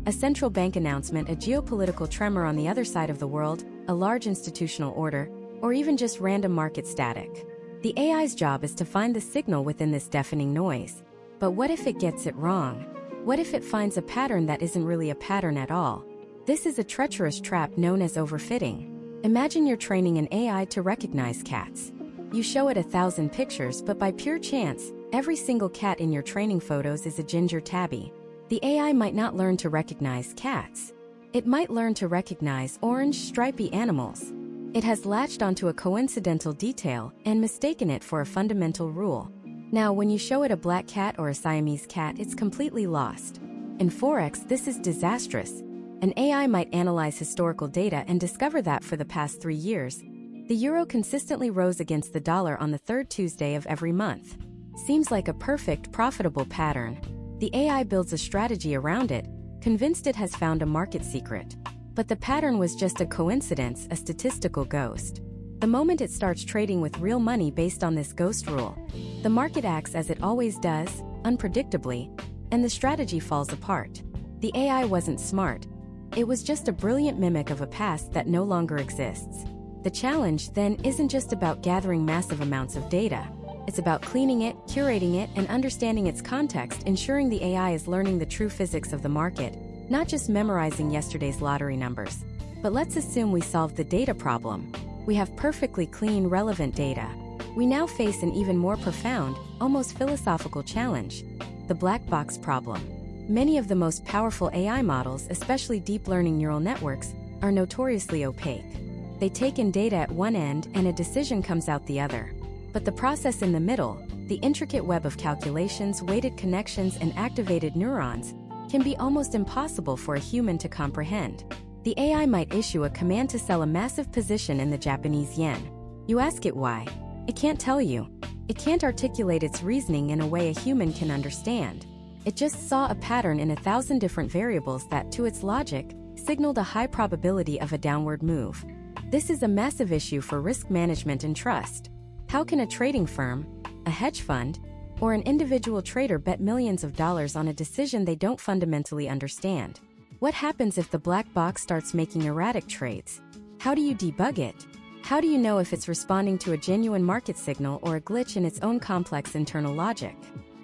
A central bank announcement, a geopolitical tremor on the other side of the world, a large institutional order, or even just random market static. The AI's job is to find the signal within this deafening noise. But what if it gets it wrong? What if it finds a pattern that isn't really a pattern at all? This is a treacherous trap known as overfitting. Imagine you're training an AI to recognize cats. You show it 1,000 pictures, but by pure chance, every single cat in your training photos is a ginger tabby. The AI might not learn to recognize cats. It might learn to recognize orange, stripy animals. It has latched onto a coincidental detail and mistaken it for a fundamental rule. Now, when you show it a black cat or a Siamese cat, it's completely lost. In Forex, this is disastrous. An AI might analyze historical data and discover that for the past 3 years, the euro consistently rose against the dollar on the third Tuesday of every month. Seems like a perfect, profitable pattern. The AI builds a strategy around it, convinced it has found a market secret. But the pattern was just a coincidence, a statistical ghost. The moment it starts trading with real money based on this ghost rule, the market acts as it always does, unpredictably, and the strategy falls apart. The AI wasn't smart. It was just a brilliant mimic of a past that no longer exists. The challenge, then, isn't just about gathering massive amounts of data. It's about cleaning it, curating it, and understanding its context, ensuring the AI is learning the true physics of the market, not just memorizing yesterday's lottery numbers. But let's assume we solved the data problem. We have perfectly clean, relevant data. We now face an even more profound, almost philosophical challenge: the black box problem. Many of the most powerful AI models, especially deep learning neural networks, are notoriously opaque. They take in data at one end and a decision comes out the other. But the process in the middle, the intricate web of calculations, weighted connections, and activated neurons, can be almost impossible for a human to comprehend. The AI might issue a command to sell a massive position in the Japanese yen. You ask it why. It can't tell you. It can't articulate its reasoning in a way a human can understand. It just saw a pattern in 1,000 different variables that, to its logic, signaled a high probability of a downward move. This is a massive issue for risk management and trust. How can a trading firm, a hedge fund, or an individual trader bet millions of dollars on a decision they don't fundamentally understand? What happens if the black box starts making erratic trades? How do you debug it? How do you know if it's responding to a genuine market signal or a glitch in its own complex internal logic?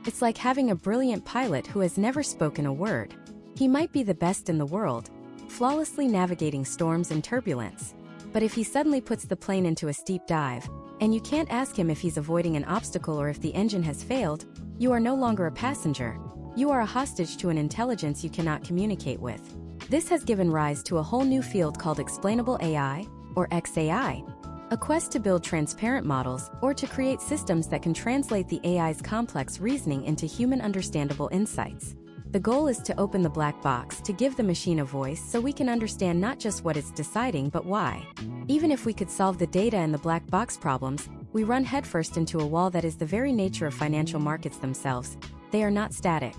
It's like having a brilliant pilot who has never spoken a word. He might be the best in the world, flawlessly navigating storms and turbulence. But if he suddenly puts the plane into a steep dive, and you can't ask him if he's avoiding an obstacle or if the engine has failed, you are no longer a passenger. You are a hostage to an intelligence you cannot communicate with. This has given rise to a whole new field called explainable AI, or XAI, a quest to build transparent models or to create systems that can translate the AI's complex reasoning into human understandable insights. The goal is to open the black box, to give the machine a voice so we can understand not just what it's deciding but why. Even if we could solve the data and the black box problems, we run headfirst into a wall that is the very nature of financial markets themselves. They are not static.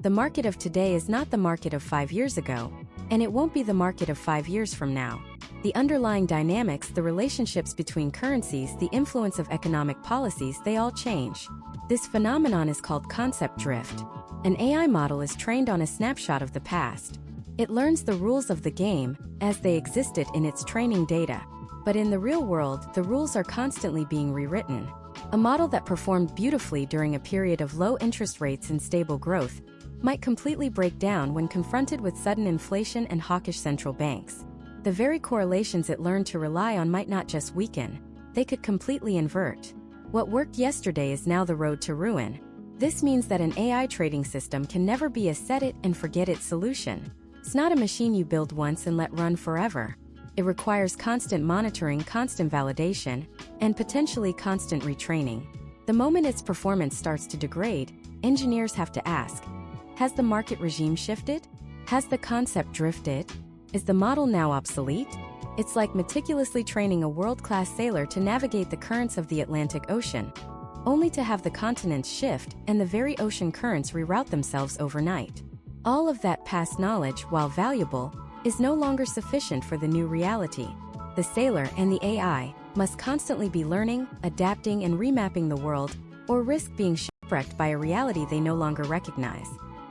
The market of today is not the market of 5 years ago, and it won't be the market of 5 years from now. The underlying dynamics, the relationships between currencies, the influence of economic policies, they all change. This phenomenon is called concept drift. An AI model is trained on a snapshot of the past. It learns the rules of the game as they existed in its training data. But in the real world, the rules are constantly being rewritten. A model that performed beautifully during a period of low interest rates and stable growth might completely break down when confronted with sudden inflation and hawkish central banks. The very correlations it learned to rely on might not just weaken, they could completely invert. What worked yesterday is now the road to ruin. This means that an AI trading system can never be a set-it-and-forget-it solution. It's not a machine you build once and let run forever. It requires constant monitoring, constant validation, and potentially constant retraining. The moment its performance starts to degrade, engineers have to ask, has the market regime shifted? Has the concept drifted? Is the model now obsolete? It's like meticulously training a world-class sailor to navigate the currents of the Atlantic Ocean, only to have the continents shift and the very ocean currents reroute themselves overnight. All of that past knowledge, while valuable, is no longer sufficient for the new reality. The sailor and the AI must constantly be learning, adapting, and remapping the world, or risk being shipwrecked by a reality they no longer recognize.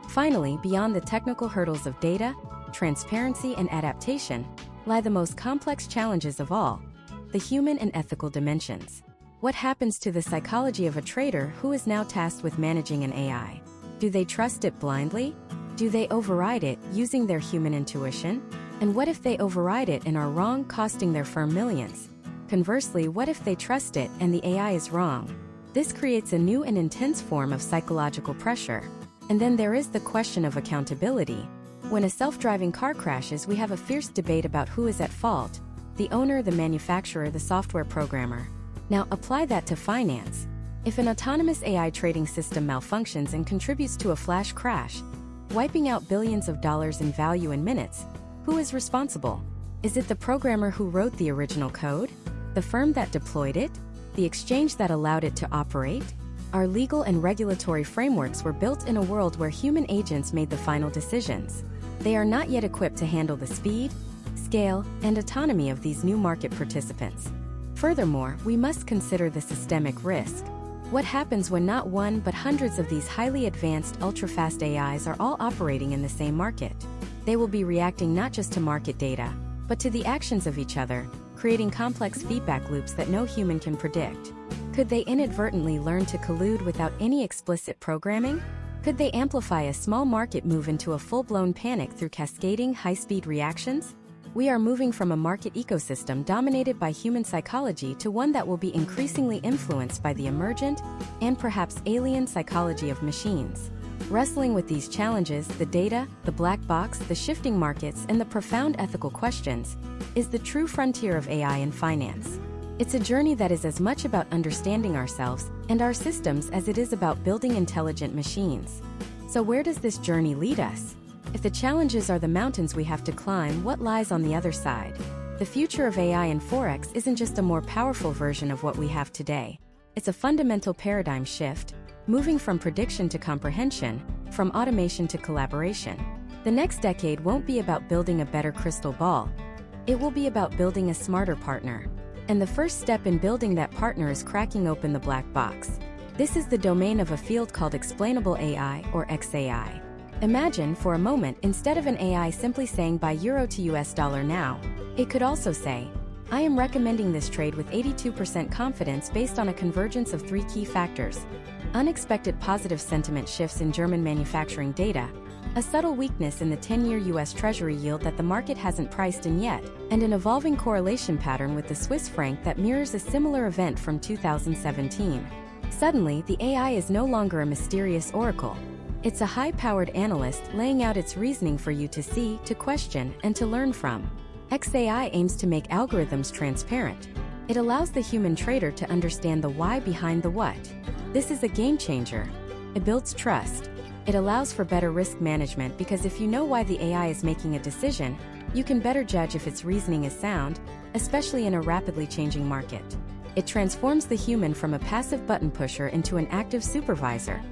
Finally, beyond the technical hurdles of data, transparency, and adaptation, lie the most complex challenges of all, the human and ethical dimensions. What happens to the psychology of a trader who is now tasked with managing an AI? Do they trust it blindly? Do they override it using their human intuition? And what if they override it and are wrong, costing their firm millions? Conversely, what if they trust it and the AI is wrong? This creates a new and intense form of psychological pressure. And then there is the question of accountability. When a self-driving car crashes, we have a fierce debate about who is at fault: the owner, the manufacturer, the software programmer. Now apply that to finance. If an autonomous AI trading system malfunctions and contributes to a flash crash, wiping out billions of dollars in value in minutes, who is responsible? Is it the programmer who wrote the original code? The firm that deployed it? The exchange that allowed it to operate? Our legal and regulatory frameworks were built in a world where human agents made the final decisions. They are not yet equipped to handle the speed, scale, and autonomy of these new market participants. Furthermore, we must consider the systemic risk. What happens when not one but hundreds of these highly advanced, ultra-fast AIs are all operating in the same market? They will be reacting not just to market data, but to the actions of each other, creating complex feedback loops that no human can predict. Could they inadvertently learn to collude without any explicit programming? Could they amplify a small market move into a full-blown panic through cascading, high-speed reactions? We are moving from a market ecosystem dominated by human psychology to one that will be increasingly influenced by the emergent and perhaps alien psychology of machines. Wrestling with these challenges, the data, the black box, the shifting markets, and the profound ethical questions, is the true frontier of AI in finance. It's a journey that is as much about understanding ourselves and our systems as it is about building intelligent machines. So where does this journey lead us? If the challenges are the mountains we have to climb, what lies on the other side? The future of AI and Forex isn't just a more powerful version of what we have today. It's a fundamental paradigm shift, moving from prediction to comprehension, from automation to collaboration. The next decade won't be about building a better crystal ball. It will be about building a smarter partner. And the first step in building that partner is cracking open the black box. This is the domain of a field called explainable AI, or XAI. Imagine, for a moment, instead of an AI simply saying buy euro to US dollar now, it could also say, I am recommending this trade with 82% confidence based on a convergence of 3 key factors: unexpected positive sentiment shifts in German manufacturing data, a subtle weakness in the 10-year US Treasury yield that the market hasn't priced in yet, and an evolving correlation pattern with the Swiss franc that mirrors a similar event from 2017. Suddenly, the AI is no longer a mysterious oracle. It's a high-powered analyst laying out its reasoning for you to see, to question, and to learn from. XAI aims to make algorithms transparent. It allows the human trader to understand the why behind the what. This is a game changer. It builds trust. It allows for better risk management because if you know why the AI is making a decision, you can better judge if its reasoning is sound, especially in a rapidly changing market. It transforms the human from a passive button pusher into an active supervisor,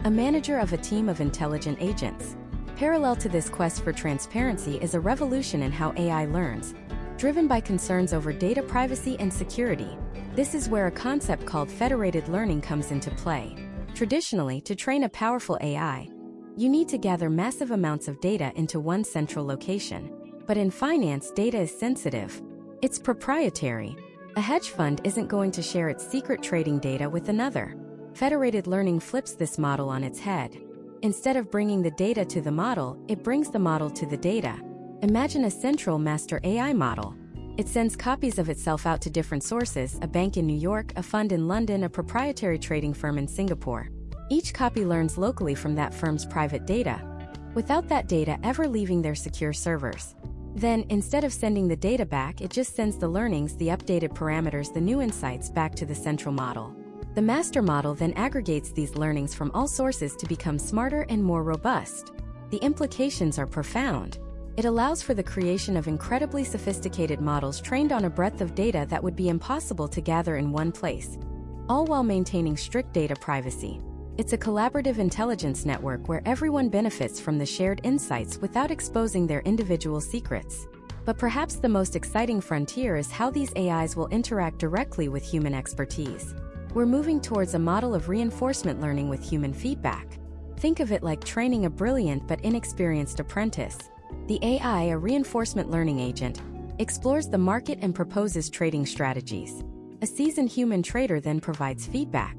a manager of a team of intelligent agents. Parallel to this quest for transparency is a revolution in how AI learns, driven by concerns over data privacy and security. This is where a concept called federated learning comes into play. Traditionally, to train a powerful AI, you need to gather massive amounts of data into one central location. But in finance, data is sensitive. It's proprietary. A hedge fund isn't going to share its secret trading data with another. Federated learning flips this model on its head. Instead of bringing the data to the model, it brings the model to the data. Imagine a central master AI model. It sends copies of itself out to different sources: a bank in New York, a fund in London, a proprietary trading firm in Singapore. Each copy learns locally from that firm's private data. without that data ever leaving their secure servers. Then, instead of sending the data back, it just sends the learnings, the updated parameters, the new insights back to the central model. The master model then aggregates these learnings from all sources to become smarter and more robust. The implications are profound. It allows for the creation of incredibly sophisticated models trained on a breadth of data that would be impossible to gather in one place, all while maintaining strict data privacy. It's a collaborative intelligence network where everyone benefits from the shared insights without exposing their individual secrets. But perhaps the most exciting frontier is how these AIs will interact directly with human expertise. We're moving towards a model of reinforcement learning with human feedback. Think of it like training a brilliant but inexperienced apprentice. The AI, a reinforcement learning agent, explores the market and proposes trading strategies. A seasoned human trader then provides feedback.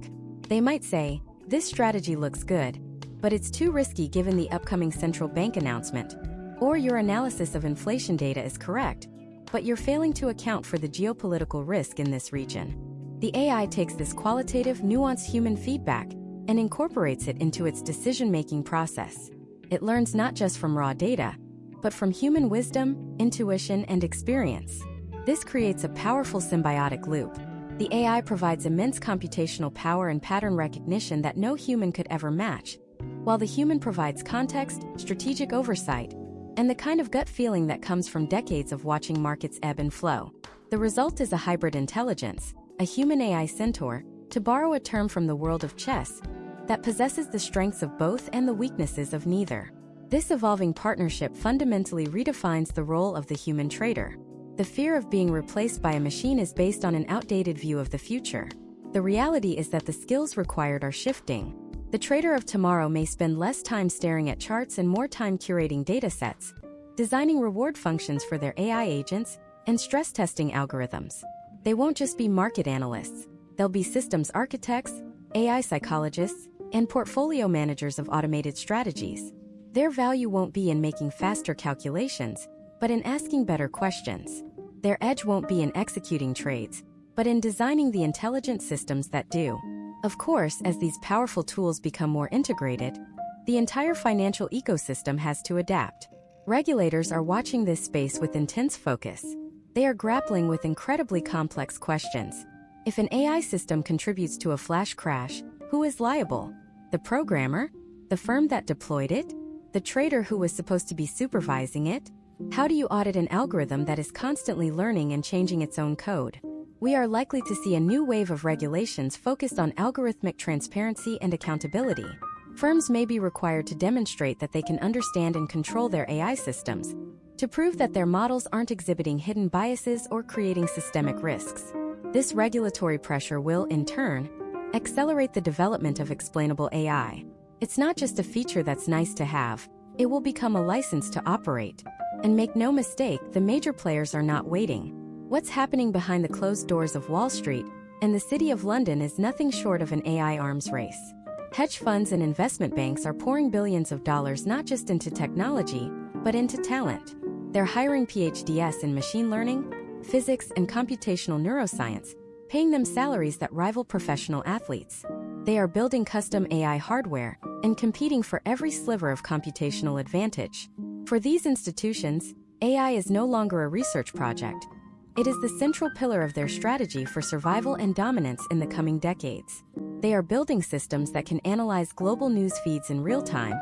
They might say, "This strategy looks good, but it's too risky given the upcoming central bank announcement." Or your analysis of inflation data is correct, but you're failing to account for the geopolitical risk in this region. The AI takes this qualitative, nuanced human feedback and incorporates it into its decision-making process. It learns not just from raw data, but from human wisdom, intuition, and experience. This creates a powerful symbiotic loop. The AI provides immense computational power and pattern recognition that no human could ever match, while the human provides context, strategic oversight, and the kind of gut feeling that comes from decades of watching markets ebb and flow. The result is a hybrid intelligence, a human AI centaur, to borrow a term from the world of chess, that possesses the strengths of both and the weaknesses of neither. This evolving partnership fundamentally redefines the role of the human trader. The fear of being replaced by a machine is based on an outdated view of the future. The reality is that the skills required are shifting. The trader of tomorrow may spend less time staring at charts and more time curating datasets, designing reward functions for their AI agents, and stress testing algorithms. They won't just be market analysts. They'll be systems architects, AI psychologists, and portfolio managers of automated strategies. Their value won't be in making faster calculations, but in asking better questions. Their edge won't be in executing trades, but in designing the intelligent systems that do. Of course, as these powerful tools become more integrated, the entire financial ecosystem has to adapt. Regulators are watching this space with intense focus. They are grappling with incredibly complex questions. If an AI system contributes to a flash crash, who is liable? The programmer? The firm that deployed it? The trader who was supposed to be supervising it? How do you audit an algorithm that is constantly learning and changing its own code? We are likely to see a new wave of regulations focused on algorithmic transparency and accountability. Firms may be required to demonstrate that they can understand and control their AI systems, to prove that their models aren't exhibiting hidden biases or creating systemic risks. This regulatory pressure will, in turn, accelerate the development of explainable AI. It's not just a feature that's nice to have, it will become a license to operate. And make no mistake, the major players are not waiting. What's happening behind the closed doors of Wall Street and the City of London is nothing short of an AI arms race. Hedge funds and investment banks are pouring billions of dollars not just into technology, but into talent. They're hiring PhDs in machine learning, physics, and computational neuroscience, paying them salaries that rival professional athletes. They are building custom AI hardware and competing for every sliver of computational advantage. For these institutions, AI is no longer a research project. It is the central pillar of their strategy for survival and dominance in the coming decades. They are building systems that can analyze global news feeds in real time,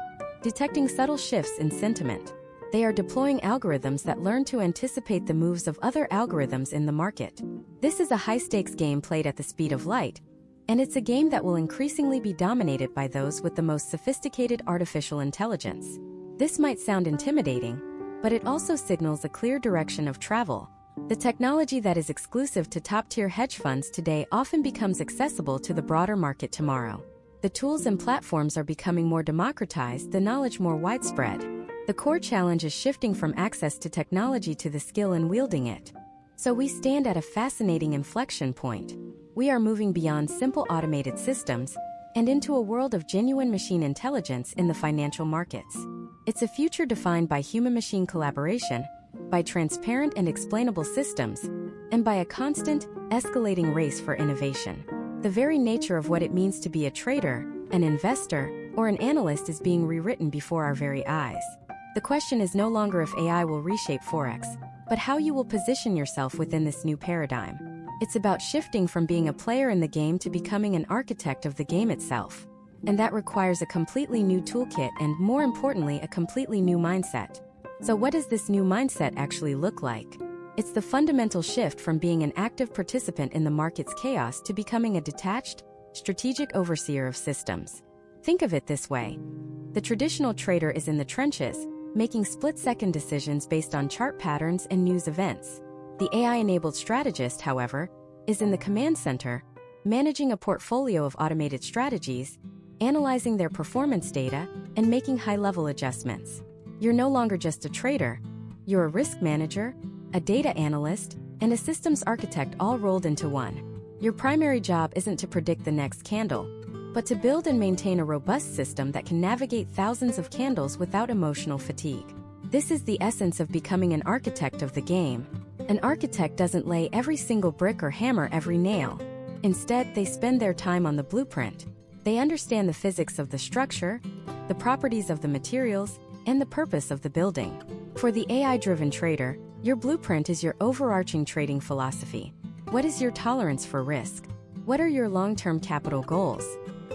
detecting subtle shifts in sentiment. They are deploying algorithms that learn to anticipate the moves of other algorithms in the market. This is a high-stakes game played at the speed of light, and it's a game that will increasingly be dominated by those with the most sophisticated artificial intelligence. This might sound intimidating, but it also signals a clear direction of travel. The technology that is exclusive to top-tier hedge funds today often becomes accessible to the broader market tomorrow. The tools and platforms are becoming more democratized, the knowledge more widespread. The core challenge is shifting from access to technology to the skill in wielding it. So we stand at a fascinating inflection point. We are moving beyond simple automated systems and into a world of genuine machine intelligence in the financial markets. It's a future defined by human-machine collaboration, by transparent and explainable systems, and by a constant, escalating race for innovation. The very nature of what it means to be a trader, an investor, or an analyst is being rewritten before our very eyes. The question is no longer if AI will reshape Forex, but how you will position yourself within this new paradigm. It's about shifting from being a player in the game to becoming an architect of the game itself. And that requires a completely new toolkit and, more importantly, a completely new mindset. So what does this new mindset actually look like? It's the fundamental shift from being an active participant in the market's chaos to becoming a detached, strategic overseer of systems. Think of it this way. The traditional trader is in the trenches, making split-second decisions based on chart patterns and news events. The AI-enabled strategist, however, is in the command center, managing a portfolio of automated strategies, analyzing their performance data, and making high-level adjustments. You're no longer just a trader. You're a risk manager, a data analyst, and a systems architect all rolled into one. Your primary job isn't to predict the next candle, but to build and maintain a robust system that can navigate thousands of candles without emotional fatigue. This is the essence of becoming an architect of the game. An architect doesn't lay every single brick or hammer every nail. Instead, they spend their time on the blueprint. They understand the physics of the structure, the properties of the materials, and the purpose of the building. For the AI-driven trader, your blueprint is your overarching trading philosophy. What is your tolerance for risk? What are your long-term capital goals?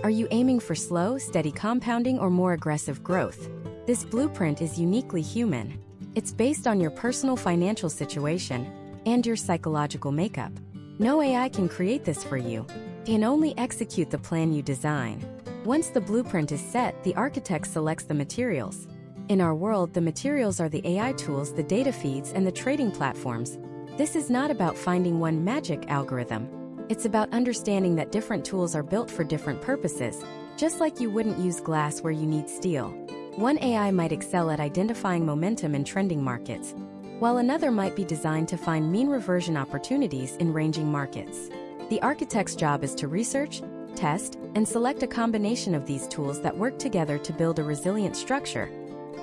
Are you aiming for slow, steady compounding or more aggressive growth? This blueprint is uniquely human. It's based on your personal financial situation and your psychological makeup. No AI can create this for you. It can only execute the plan you design. Once the blueprint is set, the architect selects the materials. In our world, the materials are the AI tools, the data feeds, and the trading platforms. This is not about finding one magic algorithm. It's about understanding that different tools are built for different purposes, just like you wouldn't use glass where you need steel. One AI might excel at identifying momentum in trending markets, while another might be designed to find mean reversion opportunities in ranging markets. The architect's job is to research, test, and select a combination of these tools that work together to build a resilient structure,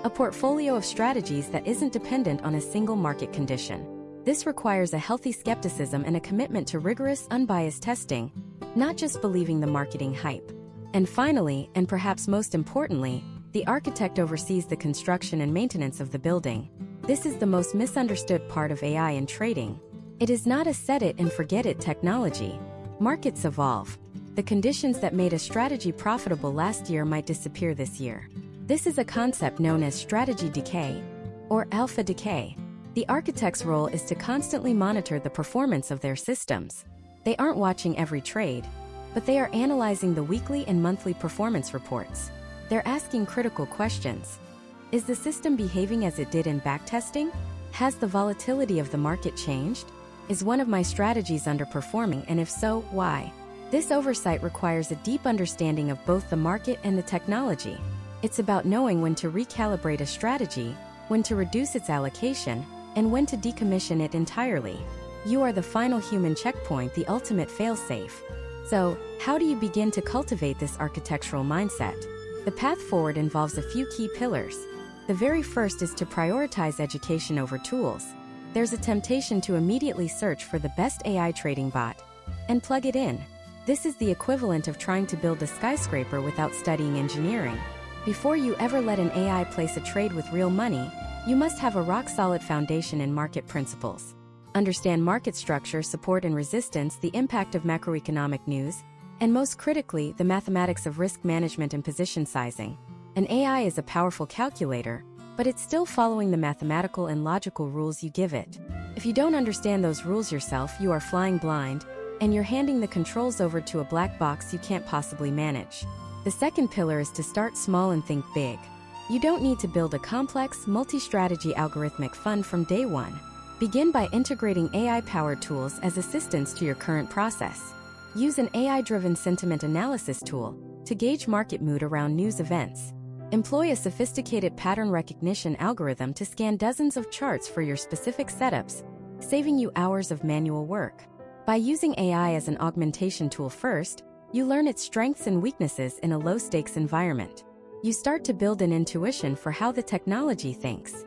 a portfolio of strategies that isn't dependent on a single market condition. This requires a healthy skepticism and a commitment to rigorous, unbiased testing, not just believing the marketing hype. And finally, and perhaps most importantly, the architect oversees the construction and maintenance of the building. This is the most misunderstood part of AI in trading. It is not a set-it-and-forget-it technology. Markets evolve. The conditions that made a strategy profitable last year might disappear this year. This is a concept known as strategy decay, or alpha decay. The architect's role is to constantly monitor the performance of their systems. They aren't watching every trade, but they are analyzing the weekly and monthly performance reports. They're asking critical questions. Is the system behaving as it did in backtesting? Has the volatility of the market changed? Is one of my strategies underperforming, and if so, why? This oversight requires a deep understanding of both the market and the technology. It's about knowing when to recalibrate a strategy, when to reduce its allocation, and when to decommission it entirely. You are the final human checkpoint, the ultimate failsafe. So, how do you begin to cultivate this architectural mindset? The path forward involves a few key pillars. The very first is to prioritize education over tools. There's a temptation to immediately search for the best AI trading bot and plug it in. This is the equivalent of trying to build a skyscraper without studying engineering. Before you ever let an AI place a trade with real money, you must have a rock-solid foundation in market principles. Understand market structure, support and resistance, the impact of macroeconomic news, and most critically, the mathematics of risk management and position sizing. An AI is a powerful calculator, but it's still following the mathematical and logical rules you give it. If you don't understand those rules yourself, you are flying blind, and you're handing the controls over to a black box you can't possibly manage. The second pillar is to start small and think big. You don't need to build a complex, multi-strategy algorithmic fund from day one. Begin by integrating AI-powered tools as assistants to your current process. Use an AI-driven sentiment analysis tool to gauge market mood around news events. Employ a sophisticated pattern recognition algorithm to scan dozens of charts for your specific setups, saving you hours of manual work. By using AI as an augmentation tool first, you learn its strengths and weaknesses in a low-stakes environment. You start to build an intuition for how the technology thinks.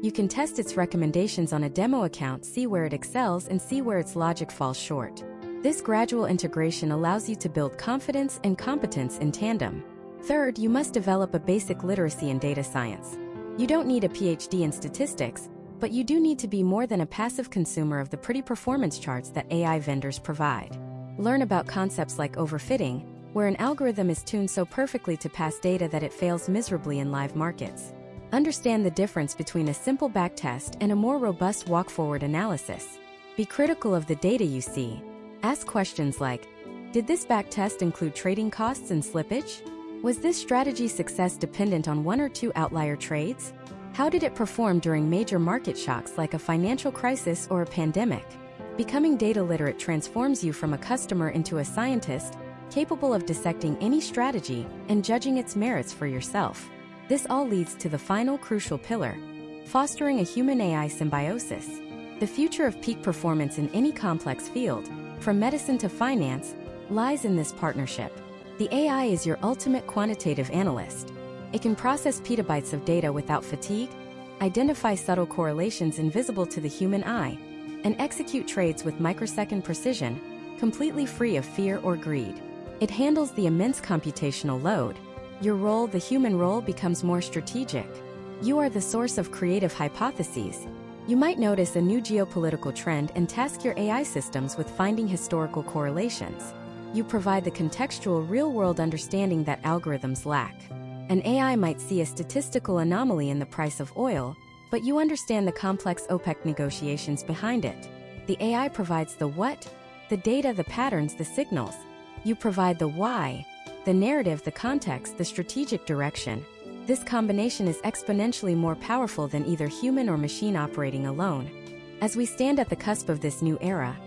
You can test its recommendations on a demo account, see where it excels, and see where its logic falls short. This gradual integration allows you to build confidence and competence in tandem. Third, you must develop a basic literacy in data science. You don't need a PhD in statistics, but you do need to be more than a passive consumer of the pretty performance charts that AI vendors provide. Learn about concepts like overfitting, where an algorithm is tuned so perfectly to pass data that it fails miserably in live markets. Understand the difference between a simple backtest and a more robust walk-forward analysis. Be critical of the data you see. Ask questions like, did this backtest include trading costs and slippage? Was this strategy success dependent on one or two outlier trades? How did it perform during major market shocks like a financial crisis or a pandemic? Becoming data literate transforms you from a customer into a scientist, capable of dissecting any strategy and judging its merits for yourself. This all leads to the final crucial pillar, fostering a human-AI symbiosis. The future of peak performance in any complex field, from medicine to finance, lies in this partnership. The AI is your ultimate quantitative analyst. It can process petabytes of data without fatigue, identify subtle correlations invisible to the human eye, and execute trades with microsecond precision, completely free of fear or greed. It handles the immense computational load. Your role, the human role, becomes more strategic. You are the source of creative hypotheses. You might notice a new geopolitical trend and task your AI systems with finding historical correlations. You provide the contextual real-world understanding that algorithms lack. An AI might see a statistical anomaly in the price of oil, but you understand the complex OPEC negotiations behind it. The AI provides the what, the data, the patterns, the signals. You provide the why, the narrative, the context, the strategic direction. This combination is exponentially more powerful than either human or machine operating alone. As we stand at the cusp of this new era,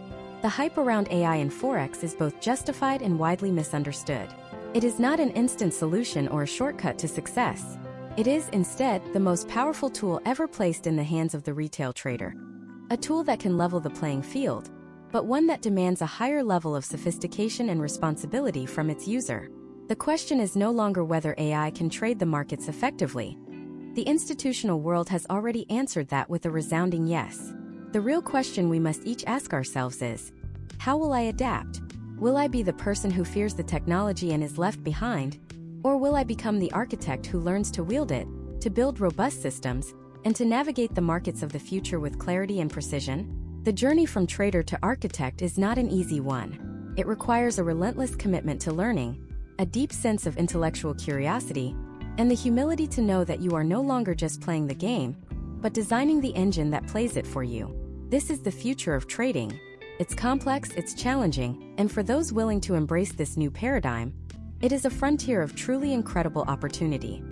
the hype around AI and Forex is both justified and widely misunderstood. It is not an instant solution or a shortcut to success. It is, instead, the most powerful tool ever placed in the hands of the retail trader. A tool that can level the playing field, but one that demands a higher level of sophistication and responsibility from its user. The question is no longer whether AI can trade the markets effectively. The institutional world has already answered that with a resounding yes. The real question we must each ask ourselves is, how will I adapt? Will I be the person who fears the technology and is left behind? Or will I become the architect who learns to wield it, to build robust systems, and to navigate the markets of the future with clarity and precision? The journey from trader to architect is not an easy one. It requires a relentless commitment to learning, a deep sense of intellectual curiosity, and the humility to know that you are no longer just playing the game, but designing the engine that plays it for you. This is the future of trading. It's complex, it's challenging, and for those willing to embrace this new paradigm, it is a frontier of truly incredible opportunity.